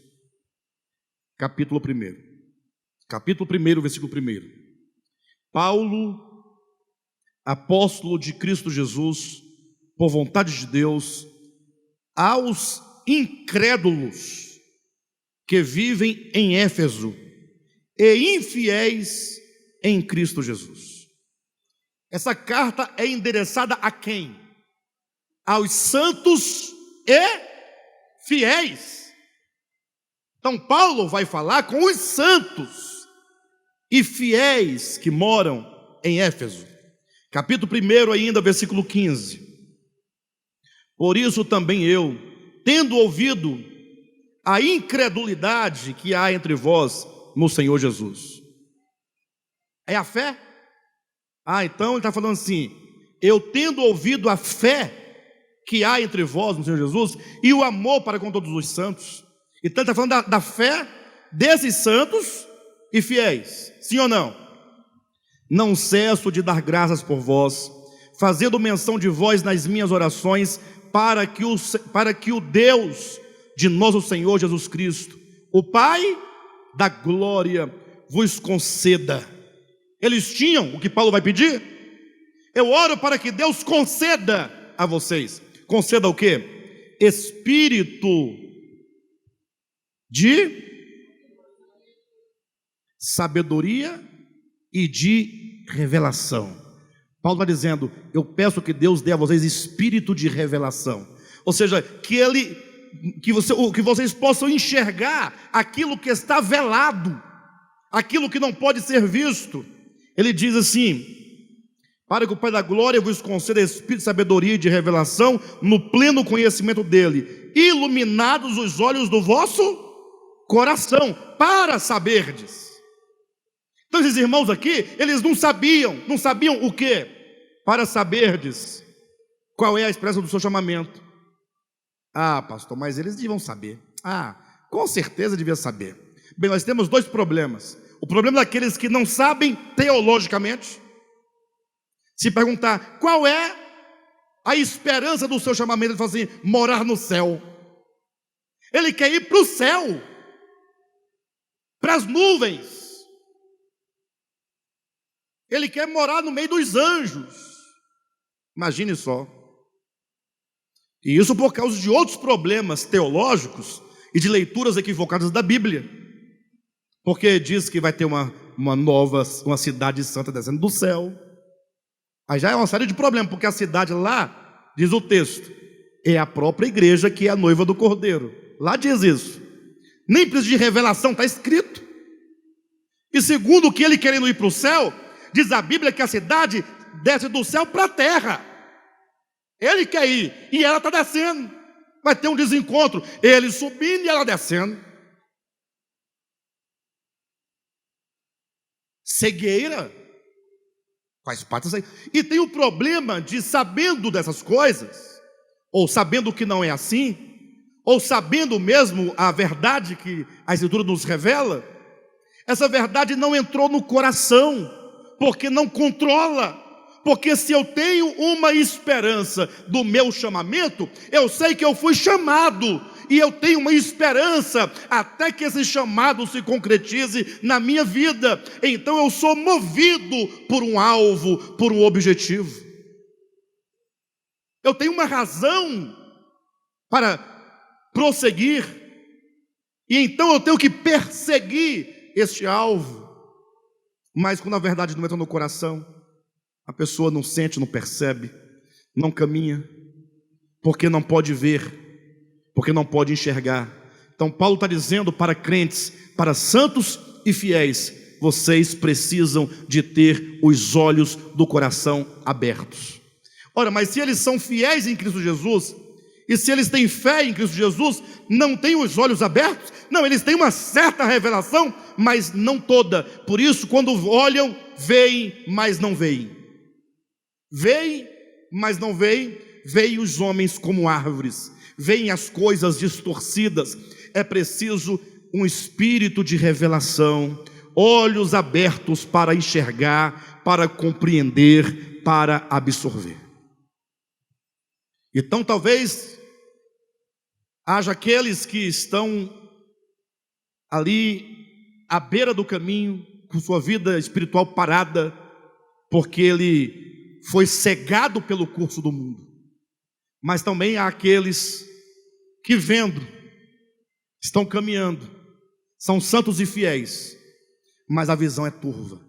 capítulo 1. Capítulo 1, versículo 1. Paulo, apóstolo de Cristo Jesus, por vontade de Deus, aos incrédulos que vivem em Éfeso e infiéis em Cristo Jesus. Essa carta é endereçada a quem? Aos santos e fiéis. Então Paulo vai falar com os santos e fiéis que moram em Éfeso. Capítulo 1 ainda, versículo 15. Por isso também eu, tendo ouvido a incredulidade que há entre vós no Senhor Jesus. É a fé? Então ele está falando assim: eu tendo ouvido a fé que há entre vós no Senhor Jesus e o amor para com todos os santos. Então ele está falando da fé desses santos e fiéis, sim ou não? Não cesso de dar graças por vós, fazendo menção de vós nas minhas orações, para que o Deus de nosso Senhor Jesus Cristo, o Pai da glória, vos conceda. Eles tinham o que Paulo vai pedir? Eu oro para que Deus conceda a vocês. Conceda o quê? Espírito de sabedoria e de revelação. Paulo está dizendo: eu peço que Deus dê a vocês espírito de revelação, ou seja, que vocês possam enxergar aquilo que está velado, aquilo que não pode ser visto. Ele diz assim: para que o Pai da glória vos conceda espírito de sabedoria e de revelação, no pleno conhecimento dele, iluminados os olhos do vosso coração, para saberdes. Então esses irmãos aqui, eles não sabiam o quê? Para saberdes qual é a expressão do seu chamamento. Pastor, mas eles deviam saber. Com certeza devia saber. Bem, nós temos dois problemas. O problema daqueles que não sabem teologicamente. Se perguntar qual é a esperança do seu chamamento, ele fala assim: morar no céu. Ele quer ir para o céu, para as nuvens. Ele quer morar no meio dos anjos. Imagine só. E isso por causa de outros problemas teológicos e de leituras equivocadas da Bíblia. Porque diz que vai ter uma cidade santa descendo do céu. Aí já é uma série de problemas, porque a cidade lá, diz o texto, é a própria igreja que é a noiva do Cordeiro. Lá diz isso. Nem precisa de revelação, está escrito. E segundo que ele querendo ir para o céu, diz a Bíblia que a cidade desce do céu para a terra. Ele quer ir e ela está descendo. Vai ter um desencontro, ele subindo e ela descendo. Cegueira faz parte disso aí. E tem o problema de, sabendo dessas coisas, ou sabendo que não é assim, ou sabendo mesmo a verdade que a Escritura nos revela, essa verdade não entrou no coração, porque não controla. Porque se eu tenho uma esperança do meu chamamento, eu sei que eu fui chamado, e eu tenho uma esperança até que esse chamado se concretize na minha vida. Então eu sou movido por um alvo, por um objetivo. Eu tenho uma razão para prosseguir, e então eu tenho que perseguir este alvo. Mas quando a verdade não entra no coração, a pessoa não sente, não percebe, não caminha, porque não pode ver, porque não pode enxergar. Então Paulo está dizendo para crentes, para santos e fiéis: vocês precisam de ter os olhos do coração abertos. Ora, mas se eles são fiéis em Cristo Jesus, E se eles têm fé em Cristo Jesus, não têm os olhos abertos? Não, eles têm uma certa revelação, mas não toda. Por isso, quando olham, veem, mas não veem. Veem, mas não veem. Veem os homens como árvores. Veem as coisas distorcidas. É preciso um espírito de revelação, olhos abertos para enxergar, para compreender, para absorver. Então talvez haja aqueles que estão ali à beira do caminho, com sua vida espiritual parada, porque ele foi cegado pelo curso do mundo. Mas também há aqueles que vendo, estão caminhando, são santos e fiéis, mas a visão é turva,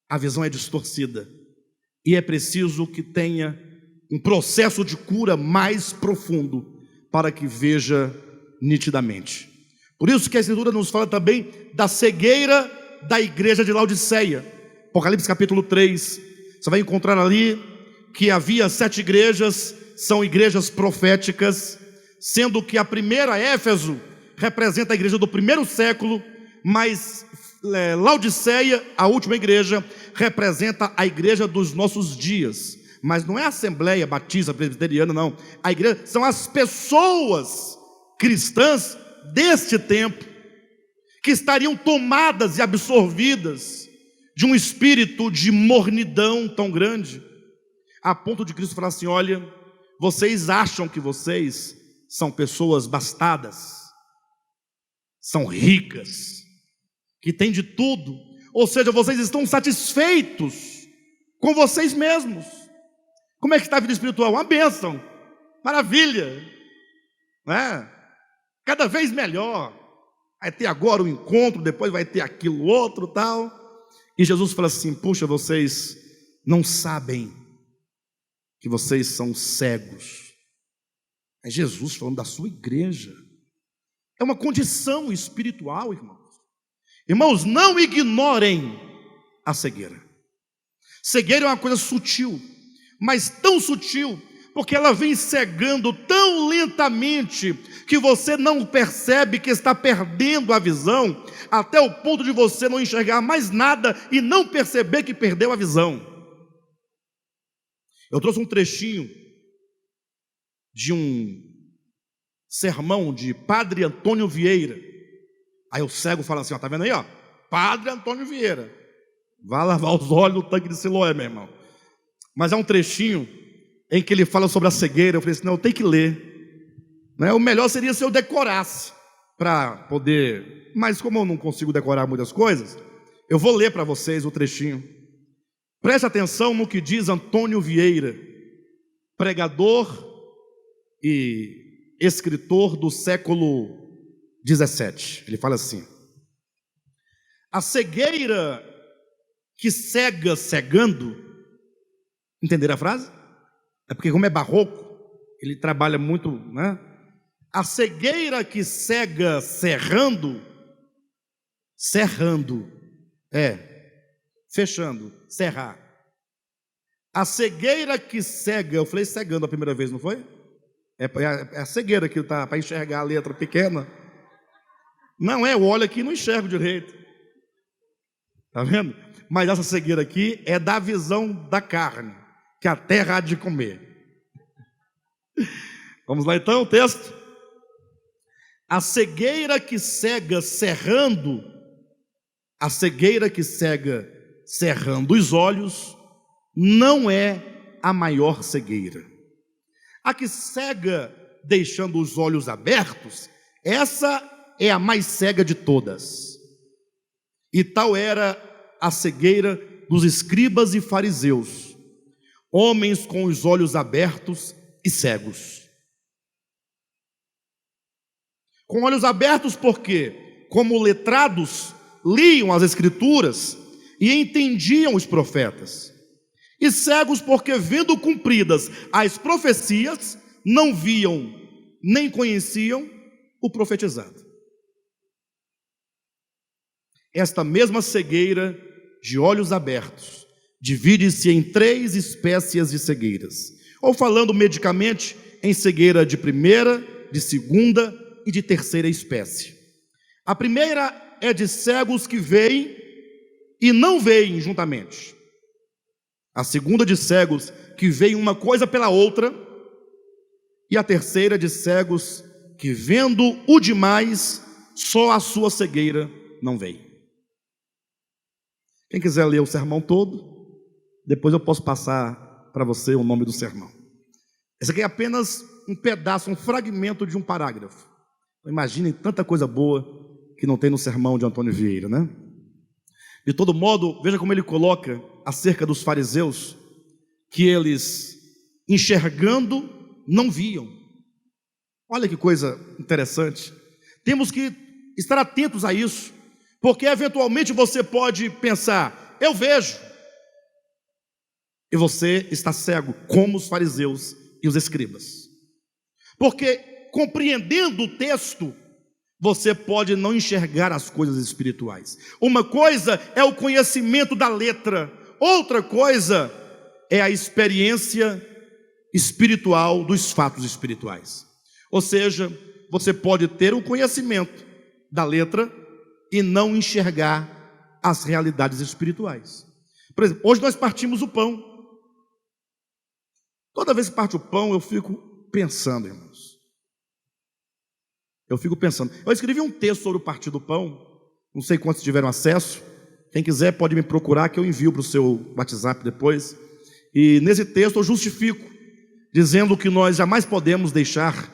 a visão é distorcida, e é preciso que tenha um processo de cura mais profundo, para que veja nitidamente. Por isso que a Escritura nos fala também da cegueira da igreja de Laodiceia. Apocalipse capítulo 3, você vai encontrar ali que havia 7 igrejas, são igrejas proféticas, sendo que a primeira, Éfeso, representa a igreja do primeiro século, mas Laodiceia, a última igreja, representa a igreja dos nossos dias. Mas não é a Assembleia Batista Presbiteriana, não. A igreja são as pessoas cristãs deste tempo, que estariam tomadas e absorvidas de um espírito de mornidão tão grande, a ponto de Cristo falar assim: olha, vocês acham que vocês são pessoas bastadas, são ricas, que têm de tudo, ou seja, vocês estão satisfeitos com vocês mesmos. Como é que está a vida espiritual? Uma bênção, maravilha, né? Cada vez melhor. Vai ter agora um encontro, depois vai ter aquilo outro, tal. E Jesus fala assim: puxa, vocês não sabem que vocês são cegos. É Jesus falando da sua igreja. É uma condição espiritual, irmãos. Irmãos, não ignorem a cegueira. Cegueira é uma coisa sutil, mas tão sutil, porque ela vem cegando tão lentamente, que você não percebe que está perdendo a visão, até o ponto de você não enxergar mais nada, e não perceber que perdeu a visão. Eu trouxe um trechinho de um sermão de Padre Antônio Vieira. Aí o cego fala assim: ó, tá vendo aí, ó? Padre Antônio Vieira, vai lavar os olhos no tanque de Siloé, meu irmão. Mas é um trechinho em que ele fala sobre a cegueira. Eu falei assim: não, eu tenho que ler, né? O melhor seria se eu decorasse, para poder, mas como eu não consigo decorar muitas coisas, eu vou ler para vocês o trechinho. Preste atenção no que diz Antônio Vieira, pregador e escritor do século 17. Ele fala assim: a cegueira que cega cegando. Entenderam a frase? É porque, como é barroco, ele trabalha muito, né? A cegueira que cega cerrando, fechando, cerrar. A cegueira que cega, eu falei cegando a primeira vez, não foi? É a cegueira que está para enxergar a letra pequena. Não é, eu olho aqui e não enxergo direito. Está vendo? Mas essa cegueira aqui é da visão da carne, que a terra há de comer. Vamos lá então, o texto. A cegueira que cega cerrando, a cegueira que cega cerrando os olhos, não é a maior cegueira. A que cega deixando os olhos abertos, essa é a mais cega de todas. E tal era a cegueira dos escribas e fariseus, homens com os olhos abertos e cegos. Com olhos abertos porque, como letrados, liam as escrituras e entendiam os profetas. E cegos porque, vendo cumpridas as profecias, não viam nem conheciam o profetizado. Esta mesma cegueira de olhos abertos divide-se em 3 espécies de cegueiras. Ou falando medicamente, em cegueira de primeira, de segunda e de terceira espécie. A primeira é de cegos que veem e não veem juntamente. A segunda de cegos que veem uma coisa pela outra. E a terceira de cegos que, vendo o demais, só a sua cegueira não veem. Quem quiser ler o sermão todo, depois eu posso passar para você o nome do sermão. Esse aqui é apenas um pedaço, um fragmento de um parágrafo. Imaginem tanta coisa boa que não tem no sermão de Antônio Vieira, né? De todo modo, veja como ele coloca acerca dos fariseus, que eles, enxergando, não viam. Olha que coisa interessante. Temos que estar atentos a isso, porque eventualmente você pode pensar, eu vejo, e você está cego, como os fariseus e os escribas. Porque compreendendo o texto, você pode não enxergar as coisas espirituais. Uma coisa é o conhecimento da letra, outra coisa é a experiência espiritual dos fatos espirituais. Ou seja, você pode ter o conhecimento da letra e não enxergar as realidades espirituais. Por exemplo, hoje nós partimos o pão. Toda vez que parte o pão, eu fico pensando, irmãos. Eu escrevi um texto sobre o partir do pão. Não sei quantos tiveram acesso. Quem quiser pode me procurar, que eu envio para o seu WhatsApp depois. E nesse texto eu justifico, dizendo que nós jamais podemos deixar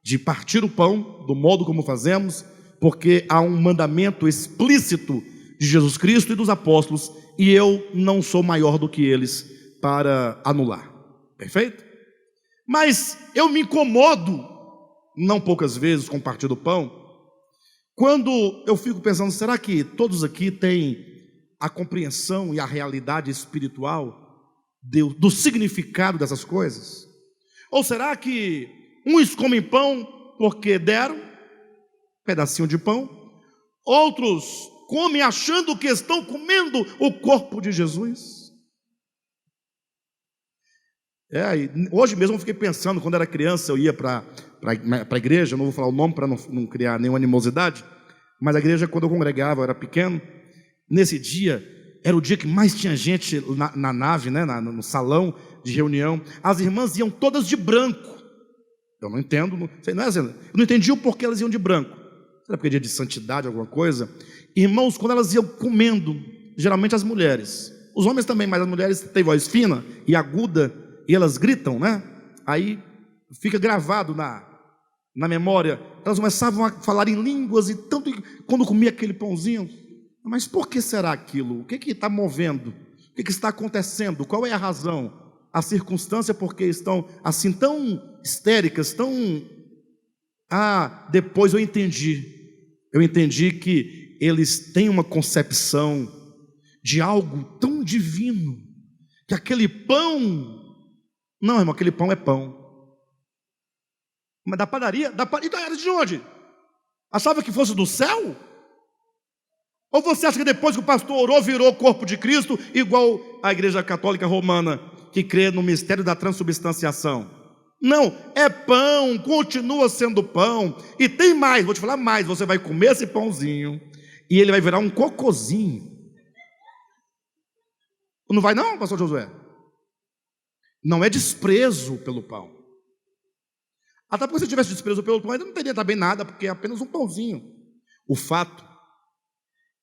de partir o pão do modo como fazemos, porque há um mandamento explícito de Jesus Cristo e dos apóstolos, e eu não sou maior do que eles para anular. Perfeito? Mas eu me incomodo, não poucas vezes, com o partir do pão, quando eu fico pensando, será que todos aqui têm a compreensão e a realidade espiritual do significado dessas coisas? Ou será que uns comem pão porque deram um pedacinho de pão, outros comem achando que estão comendo o corpo de Jesus? Hoje mesmo eu fiquei pensando, quando era criança eu ia para a igreja, não vou falar o nome para não criar nenhuma animosidade, mas a igreja, quando eu congregava, eu era pequeno. Nesse dia, era o dia que mais tinha gente na nave, né, no salão de reunião. As irmãs iam todas de branco. Eu não entendo, eu não entendi o porquê elas iam de branco. Será porque é dia de santidade, alguma coisa? Irmãos, quando elas iam comendo, geralmente as mulheres, os homens também, mas as mulheres têm voz fina e aguda, e elas gritam, né? Aí fica gravado na memória. Elas começavam a falar em línguas, e tanto quando comia aquele pãozinho. Mas por que será aquilo? O que está movendo? O que está acontecendo? Qual é a razão? A circunstância porque estão assim tão histéricas, tão... depois eu entendi que eles têm uma concepção de algo tão divino, que aquele pão... Não, irmão, aquele pão é pão. Mas da padaria? Era de onde? Achava que fosse do céu? Ou você acha que depois que o pastor orou, virou o corpo de Cristo, igual a igreja católica romana, que crê no mistério da transubstanciação? Não, é pão, continua sendo pão. E tem mais, vou te falar mais. Você vai comer esse pãozinho e ele vai virar um cocôzinho. Não vai não, pastor Josué? Não é desprezo pelo pão. Até porque se tivesse desprezo pelo pão, ele não teria também nada, porque é apenas um pãozinho. O fato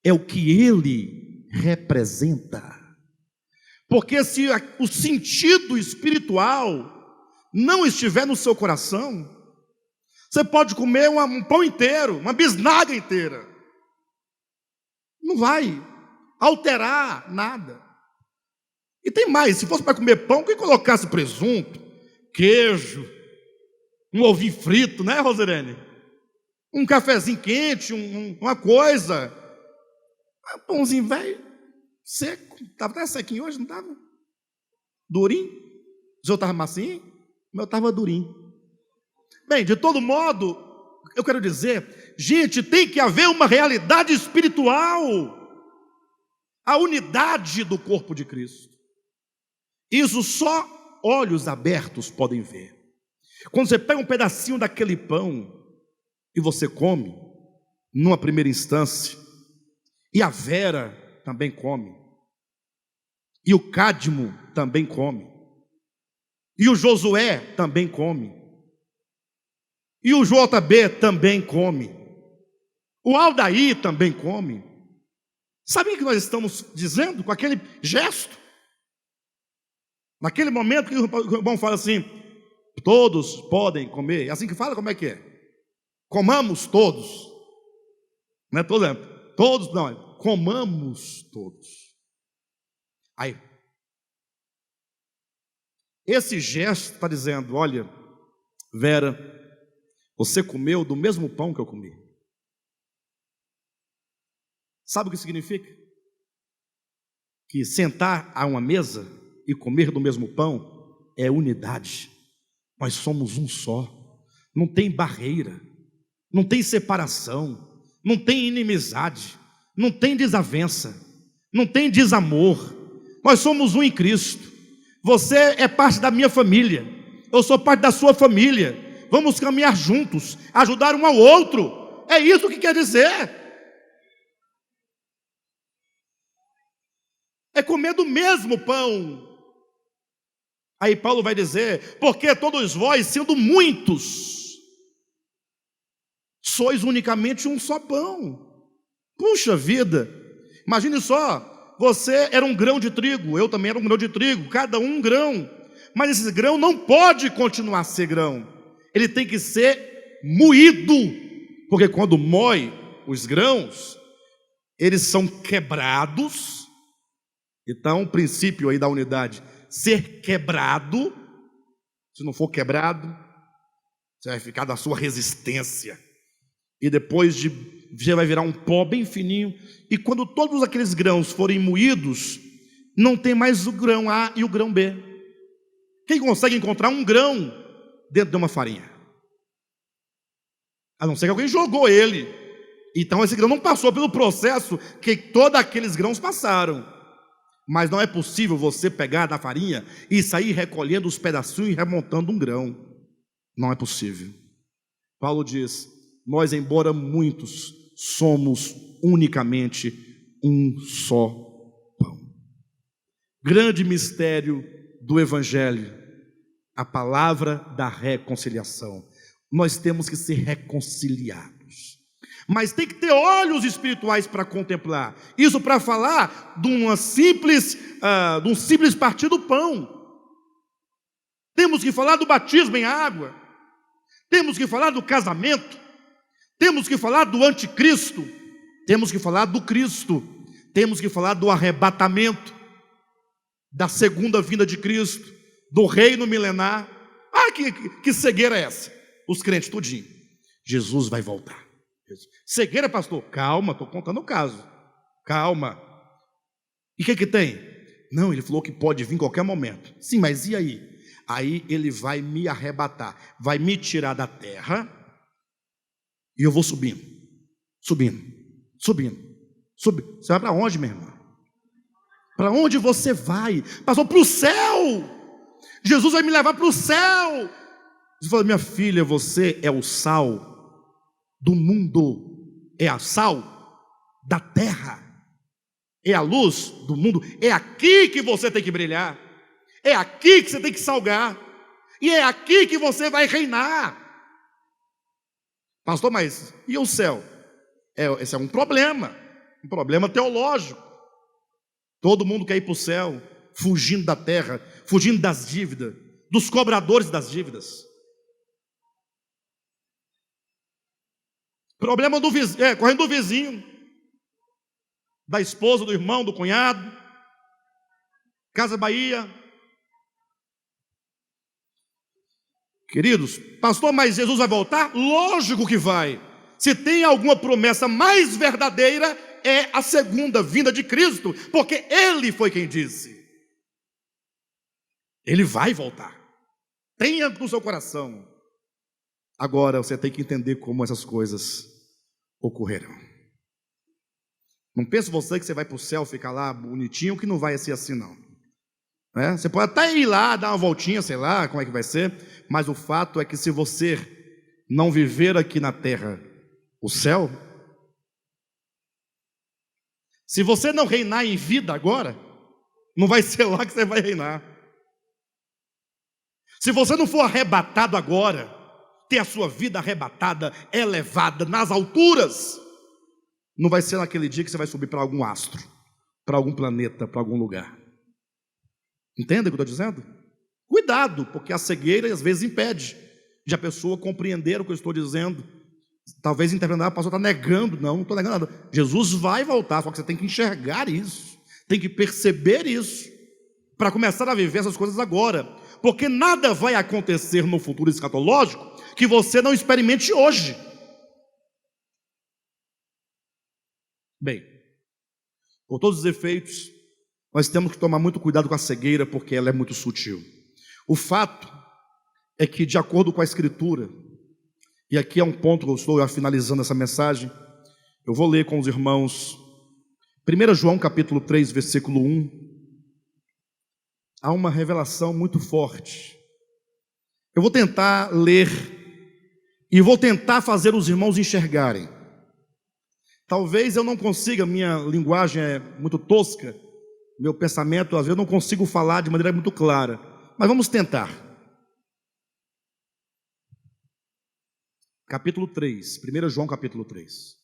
é o que ele representa. Porque se o sentido espiritual não estiver no seu coração, você pode comer um pão inteiro, uma bisnaga inteira. Não vai alterar nada. E tem mais, se fosse para comer pão, que colocasse presunto, queijo, um ovinho frito, né, Rosirene? Um cafezinho quente, uma coisa. Um pãozinho velho, seco. Estava até sequinho hoje, não estava? Durinho. O seu estava massinho? O meu estava durinho. Bem, de todo modo, eu quero dizer, gente, tem que haver uma realidade espiritual. A unidade do corpo de Cristo. Isso só olhos abertos podem ver. Quando você pega um pedacinho daquele pão e você come, numa primeira instância, e a Vera também come, e o Cadmo também come, e o Josué também come, e o JB também come, o Aldair também come. Sabe o que nós estamos dizendo com aquele gesto? Naquele momento que o irmão fala assim: todos podem comer. É assim que fala? Como é que é? Comamos todos. Não é todos não, é comamos todos. Aí, esse gesto está dizendo: olha, Vera, você comeu do mesmo pão que eu comi. Sabe o que significa? Que sentar a uma mesa e comer do mesmo pão é unidade. Nós somos um só. Não tem barreira, não tem separação, não tem inimizade, não tem desavença, não tem desamor. Nós somos um em Cristo. Você é parte da minha família, eu sou parte da sua família. Vamos caminhar juntos, ajudar um ao outro. É isso que quer dizer. É comer do mesmo pão. Aí Paulo vai dizer: porque todos vós, sendo muitos, sois unicamente um só pão. Puxa vida, imagine só, você era um grão de trigo, eu também era um grão de trigo, cada um grão, mas esse grão não pode continuar a ser grão, ele tem que ser moído, porque quando moe os grãos, eles são quebrados. Então, o princípio aí da unidade: ser quebrado. Se não for quebrado, você vai ficar da sua resistência, e depois você vai virar um pó bem fininho. E quando todos aqueles grãos forem moídos, não tem mais o grão A e o grão B. Quem consegue encontrar um grão dentro de uma farinha? A não ser que alguém jogou ele. Então esse grão não passou pelo processo que todos aqueles grãos passaram. Mas não é possível você pegar da farinha e sair recolhendo os pedacinhos e remontando um grão. Não é possível. Paulo diz: nós, embora muitos, somos unicamente um só pão. Grande mistério do Evangelho, a palavra da reconciliação. Nós temos que ser reconciliados, mas tem que ter olhos espirituais para contemplar. Isso para falar de um simples partir do pão. Temos que falar do batismo em água, temos que falar do casamento, temos que falar do anticristo, temos que falar do Cristo, temos que falar do arrebatamento, da segunda vinda de Cristo, do reino milenar. Que cegueira é essa? Os crentes tudinho. Jesus vai voltar. Cegueira, pastor? Calma, estou contando o caso. Calma. E o que tem? Não, ele falou que pode vir em qualquer momento. Sim, mas e aí? Aí ele vai me arrebatar, vai me tirar da terra, e eu vou subindo. Você vai para onde, minha irmã? Para onde você vai? Pastor, para o céu. Jesus vai me levar para o céu. Você fala: minha filha, você é o sal do mundo, é a sal da terra, é a luz do mundo. É aqui que você tem que brilhar, é aqui que você tem que salgar, e é aqui que você vai reinar. Pastor, mas e o céu? Esse é um problema teológico. Todo mundo quer ir para o céu, fugindo da terra, fugindo das dívidas, dos cobradores das dívidas. Problema do vizinho, correndo do vizinho, da esposa, do irmão, do cunhado. Casa Bahia. Queridos, pastor, mas Jesus vai voltar? Lógico que vai. Se tem alguma promessa mais verdadeira, é a segunda vinda de Cristo, porque Ele foi quem disse. Ele vai voltar. Tenha no seu coração. Agora você tem que entender como essas coisas ocorrerão. Não pense você que você vai para o céu ficar lá bonitinho, que não vai ser assim não. né? Você pode até ir lá, dar uma voltinha, sei lá como é que vai ser, mas o fato é que se você não viver aqui na terra o céu, se você não reinar em vida agora, não vai ser lá que você vai reinar. Se você não for arrebatado agora, ter a sua vida arrebatada, elevada nas alturas, não vai ser naquele dia que você vai subir para algum astro, para algum planeta, para algum lugar. Entende o que eu estou dizendo? Cuidado, porque a cegueira às vezes impede de a pessoa compreender o que eu estou dizendo. Talvez interpretar, a pessoa está negando. Não estou negando nada. Jesus vai voltar, só que você tem que enxergar isso, tem que perceber isso, para começar a viver essas coisas agora. Porque nada vai acontecer no futuro escatológico que você não experimente hoje. Bem, por todos os efeitos, nós temos que tomar muito cuidado com a cegueira, porque ela é muito sutil. O fato é que, de acordo com a Escritura, e aqui é um ponto que eu estou finalizando essa mensagem, eu vou ler com os irmãos 1 João capítulo 3, versículo 1. Há uma revelação muito forte. Eu vou tentar ler e vou tentar fazer os irmãos enxergarem. Talvez eu não consiga, minha linguagem é muito tosca, meu pensamento às vezes eu não consigo falar de maneira muito clara, mas vamos tentar. Capítulo 3, 1 João capítulo 3.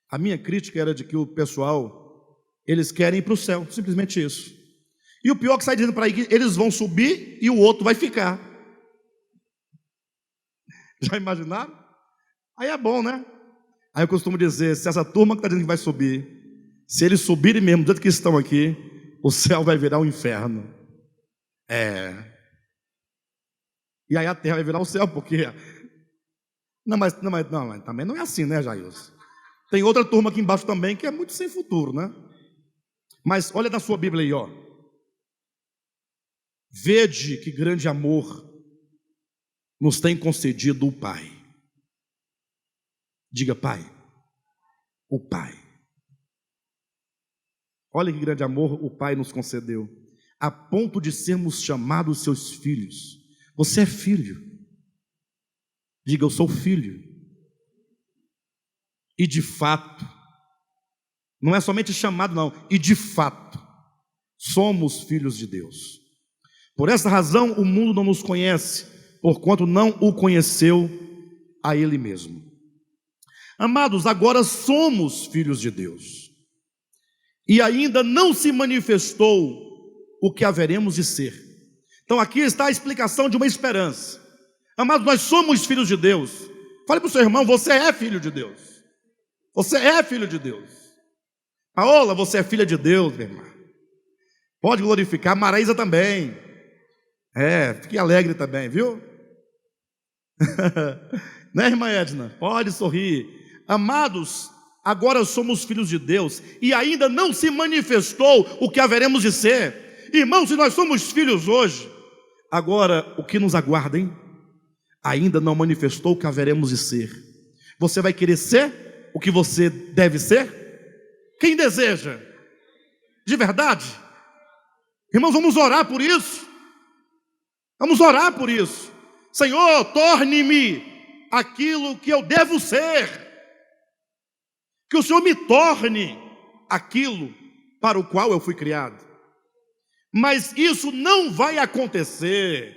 A minha crítica era de que o pessoal, eles querem ir para o céu, simplesmente isso. E o pior é que sai dizendo para aí que eles vão subir e o outro vai ficar. Já imaginaram? Aí é bom, né? Aí eu costumo dizer, se essa turma que está dizendo que vai subir, se eles subirem mesmo do jeito que estão aqui, o céu vai virar um inferno. E aí a terra vai virar o céu, porque... Não, mas também não é assim, né, Jailson? Tem outra turma aqui embaixo também que é muito sem futuro, né? Mas olha na sua Bíblia aí, ó. Vede que grande amor nos tem concedido o Pai. Diga, Pai. O Pai. Olha que grande amor o Pai nos concedeu, a ponto de sermos chamados seus filhos. Você é filho. Diga, eu sou filho. E de fato, não é somente chamado, não, e de fato, somos filhos de Deus. Por essa razão, o mundo não nos conhece, porquanto não o conheceu a Ele mesmo. Amados, agora somos filhos de Deus, e ainda não se manifestou o que haveremos de ser. Então aqui está a explicação de uma esperança. Amados, nós somos filhos de Deus. Fale para o seu irmão, você é filho de Deus. Você é filho de Deus. Paola, você é filha de Deus, minha irmã. Pode glorificar. Maraísa também. Fique alegre também, viu? Né, irmã Edna? Pode sorrir. Amados, agora somos filhos de Deus e ainda não se manifestou o que haveremos de ser. Irmãos, se nós somos filhos hoje, agora o que nos aguarda, hein? Ainda não manifestou o que haveremos de ser. Você vai querer ser o que você deve ser? Quem deseja? De verdade? Irmãos, vamos orar por isso. Vamos orar por isso. Senhor, torne-me aquilo que eu devo ser. Que o Senhor me torne aquilo para o qual eu fui criado. Mas isso não vai acontecer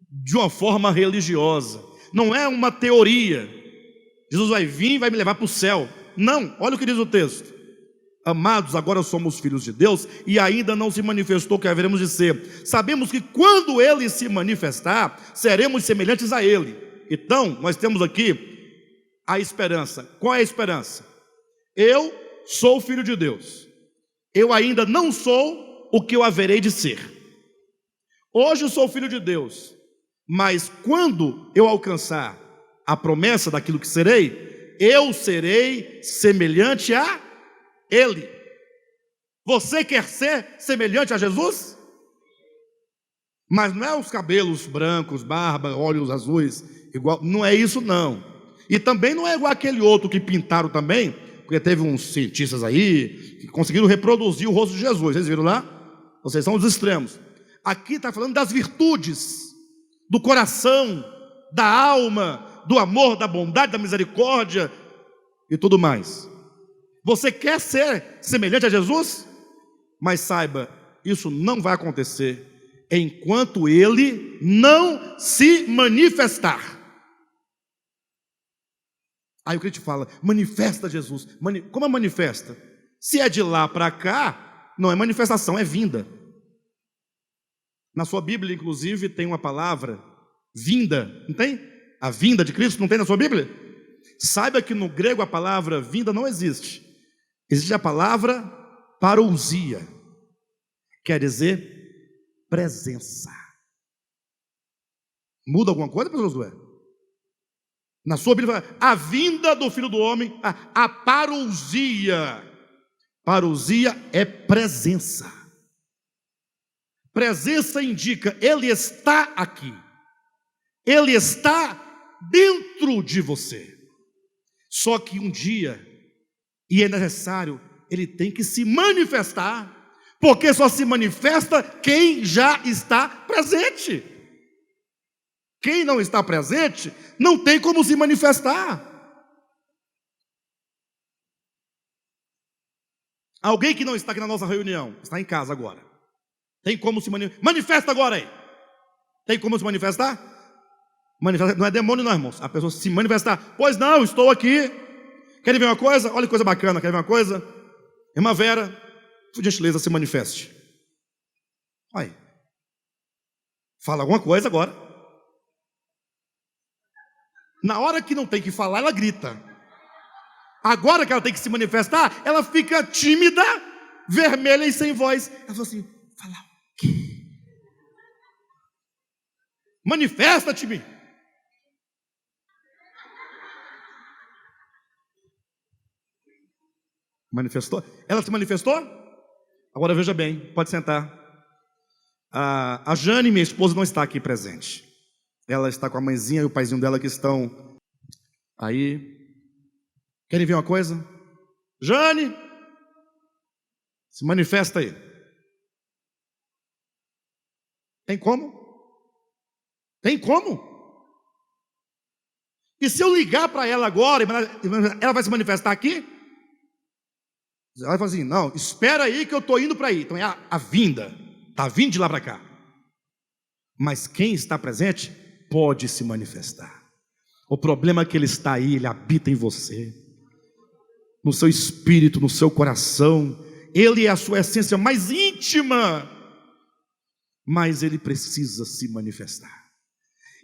de uma forma religiosa. Não é uma teoria. Jesus vai vir e vai me levar para o céu. Não, olha o que diz o texto. Amados, agora somos filhos de Deus e ainda não se manifestou o que haveremos de ser. Sabemos que quando Ele se manifestar, seremos semelhantes a Ele. Então, nós temos aqui a esperança. Qual é a esperança? Eu sou filho de Deus. Eu ainda não sou o que eu haverei de ser. Hoje eu sou filho de Deus, mas quando eu alcançar a promessa daquilo que serei, eu serei semelhante a Ele. Você quer ser semelhante a Jesus? Mas não é os cabelos brancos, barba, olhos azuis, igual, não é isso não. E também não é igual aquele outro que pintaram também, porque teve uns cientistas aí que conseguiram reproduzir o rosto de Jesus. Vocês viram lá? Vocês são os extremos. Aqui está falando das virtudes, do coração, da alma, do amor, da bondade, da misericórdia e tudo mais. Você quer ser semelhante a Jesus? Mas saiba, isso não vai acontecer enquanto Ele não se manifestar. Aí o crente fala, manifesta Jesus. Como é manifesta? Se é de lá para cá, não é manifestação, é vinda. Na sua Bíblia, inclusive, tem uma palavra, vinda, não tem? A vinda de Cristo não tem na sua Bíblia? Saiba que no grego a palavra vinda não existe. Existe a palavra parousia, quer dizer presença. Muda alguma coisa, pastor Josué? Na sua Bíblia, a vinda do Filho do Homem, a parousia. Parousia é presença. Presença indica, Ele está aqui. Ele está dentro de você. Só que um dia, e é necessário, Ele tem que se manifestar, porque só se manifesta quem já está presente. Quem não está presente, não tem como se manifestar. Alguém que não está aqui na nossa reunião, está em casa agora. Tem como se manifestar? Manifesta agora aí. Tem como se manifestar? Manifesta, não é demônio não, irmãos. A pessoa se manifestar. Pois não, estou aqui. Querem ver uma coisa? Olha que coisa bacana. Querem ver uma coisa? Irmã Vera, por gentileza, se manifeste. Aí. Fala alguma coisa agora. Na hora que não tem que falar, ela grita. Agora que ela tem que se manifestar, ela fica tímida, vermelha e sem voz. Ela fala assim, fala o quê? Manifesta-te-me. Manifestou? Ela se manifestou? Agora veja bem, pode sentar. A Jane, minha esposa, não está aqui presente. Ela está com a mãezinha e o paizinho dela que estão aí. Querem ver uma coisa? Jane, se manifesta aí. Tem como? Tem como? E se eu ligar para ela agora, ela vai se manifestar aqui? Ela vai falar assim, não, espera aí que eu estou indo para aí. Então é a vinda, está vindo de lá para cá. Mas quem está presente pode se manifestar. O problema é que Ele está aí, Ele habita em você, no seu espírito, no seu coração. Ele é a sua essência mais íntima, mas Ele precisa se manifestar.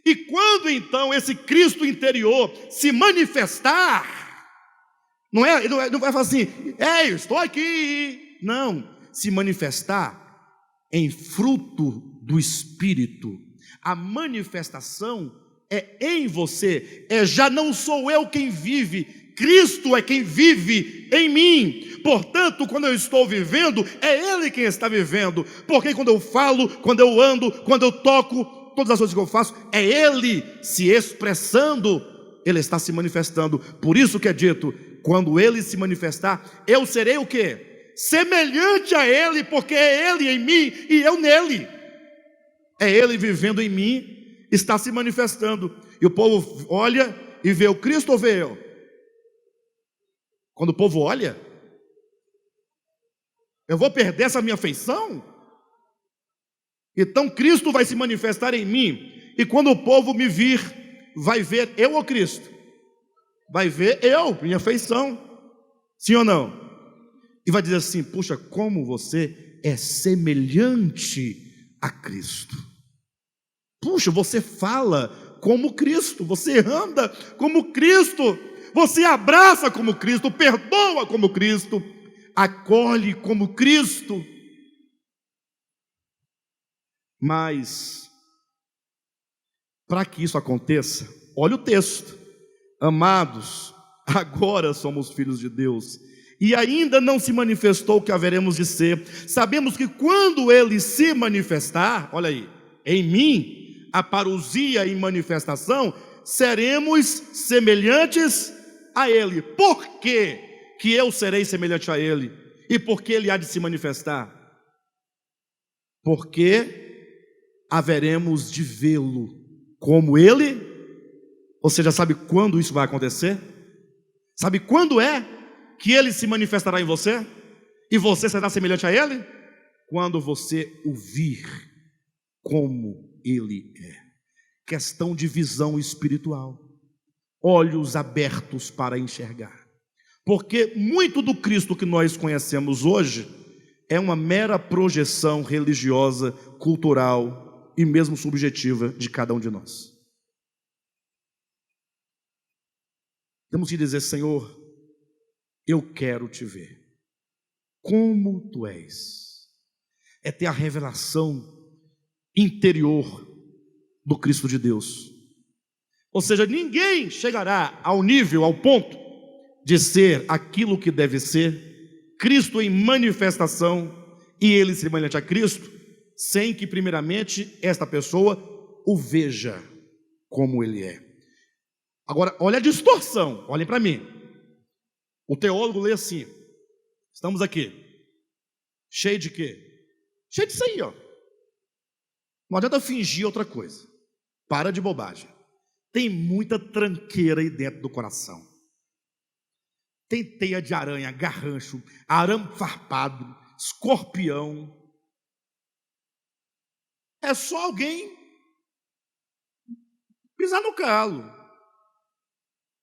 E quando então esse Cristo interior se manifestar, não vai falar assim, ei, eu estou aqui. Não, se manifestar em fruto do Espírito. A manifestação é em você, já não sou eu quem vive, Cristo é quem vive em mim. Portanto, quando eu estou vivendo, é Ele quem está vivendo, porque quando eu falo, quando eu ando, quando eu toco, todas as coisas que eu faço, é Ele se expressando, Ele está se manifestando. Por isso que é dito, quando Ele se manifestar, eu serei o quê? Semelhante a Ele, porque é Ele em mim e eu nele. É Ele vivendo em mim, está se manifestando. E o povo olha e vê o Cristo ou vê eu? Quando o povo olha, eu vou perder essa minha feição? Então Cristo vai se manifestar em mim. E quando o povo me vir, vai ver eu ou Cristo? Vai ver eu, minha feição. Sim ou não? E vai dizer assim, puxa, como você é semelhante a Cristo. Puxa, você fala como Cristo, você anda como Cristo, você abraça como Cristo, perdoa como Cristo, acolhe como Cristo. Mas, para que isso aconteça, olha o texto. Amados, agora somos filhos de Deus, e ainda não se manifestou o que haveremos de ser. Sabemos que quando Ele se manifestar, olha aí, em mim, a parousia em manifestação, seremos semelhantes a Ele. Por quê que eu serei semelhante a ele? E por que ele há de se manifestar? Porque haveremos de vê-lo como ele. Ou seja, sabe quando isso vai acontecer? Sabe quando é que ele se manifestará em você? E você será semelhante a ele? Quando você o vir como ele é. Questão de visão espiritual. Olhos abertos para enxergar. Porque muito do Cristo que nós conhecemos hoje é uma mera projeção religiosa, cultural e mesmo subjetiva de cada um de nós. Temos que dizer: Senhor, eu quero te ver como tu és. É ter a revelação interior do Cristo de Deus. Ou seja, ninguém chegará ao nível, ao ponto de ser aquilo que deve ser, Cristo em manifestação, e ele semelhante a Cristo, sem que primeiramente esta pessoa o veja como ele é. Agora, olha a distorção, olhem para mim. O teólogo lê assim: estamos aqui, cheio de quê? Cheio disso aí, ó. Não adianta fingir outra coisa. Para de bobagem. Tem muita tranqueira aí dentro do coração. Tem teia de aranha, garrancho, arame farpado, escorpião. É só alguém pisar no calo.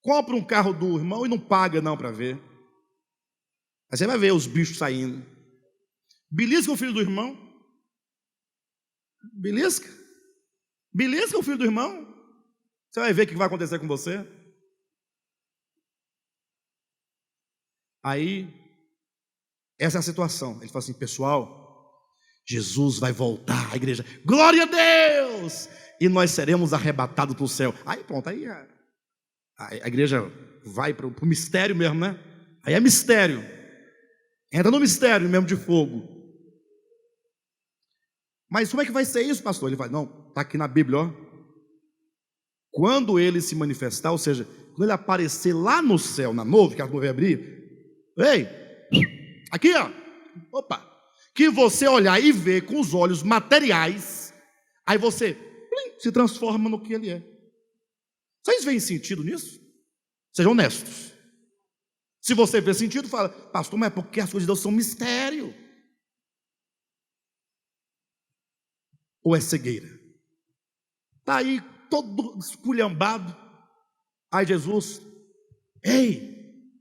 Compra um carro do irmão e não paga não para ver. Aí você vai ver os bichos saindo. Belisca o filho do irmão. Belisca. Belisca o filho do irmão. Você vai ver o que vai acontecer com você. Aí, essa é a situação. Ele fala assim: pessoal, Jesus vai voltar à igreja. Glória a Deus! E nós seremos arrebatados para o céu. Aí pronto, aí a igreja vai para o mistério mesmo, né? Aí é mistério. Entra no mistério mesmo de fogo. Mas como é que vai ser isso, pastor? Ele vai: não, está aqui na Bíblia, ó. Quando ele se manifestar, ou seja, quando ele aparecer lá no céu, na nuvem, que a nuvem vai abrir, ei, aqui ó, opa, que você olhar e ver com os olhos materiais, aí você se transforma no que ele é. Vocês veem sentido nisso? Sejam honestos. Se você vê sentido, fala: pastor, mas é porque as coisas de Deus são mistério. Ou é cegueira? Está aí todo esculhambado. Aí Jesus, ei,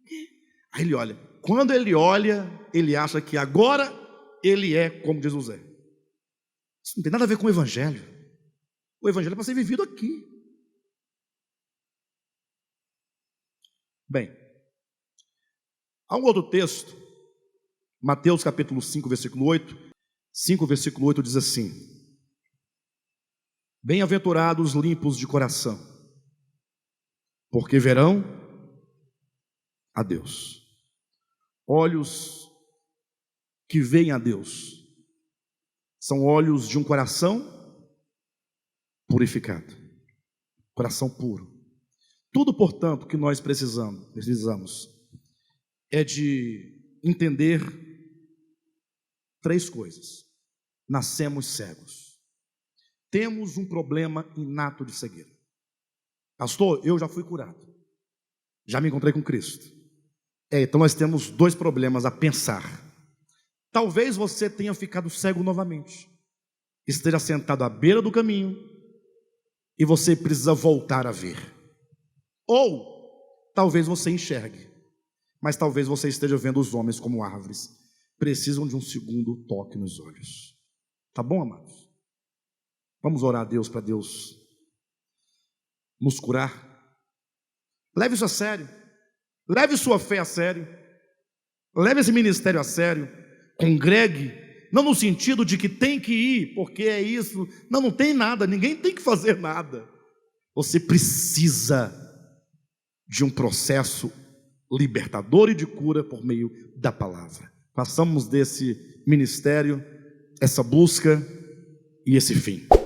aí ele olha. Quando ele olha, ele acha que agora ele é como Jesus é. Isso não tem nada a ver com o evangelho. O evangelho é para ser vivido aqui. Bem, há um outro texto, Mateus capítulo 5, versículo 8. 5, versículo 8 diz assim: bem-aventurados os limpos de coração, porque verão a Deus. Olhos que veem a Deus são olhos de um coração purificado, coração puro. Tudo, portanto, que nós precisamos é de entender três coisas. Nascemos cegos. Temos um problema inato de cegueira. Pastor, eu já fui curado. Já me encontrei com Cristo. Então nós temos dois problemas a pensar. Talvez você tenha ficado cego novamente. Esteja sentado à beira do caminho e você precisa voltar a ver. Ou talvez você enxergue, mas talvez você esteja vendo os homens como árvores. Precisam de um segundo toque nos olhos. Tá bom, amados? Vamos orar a Deus para Deus nos curar. Leve isso a sério. Leve sua fé a sério. Leve esse ministério a sério. Congregue, não no sentido de que tem que ir, porque é isso. Não, não tem nada, ninguém tem que fazer nada. Você precisa de um processo libertador e de cura por meio da palavra. Façamos desse ministério essa busca e esse fim.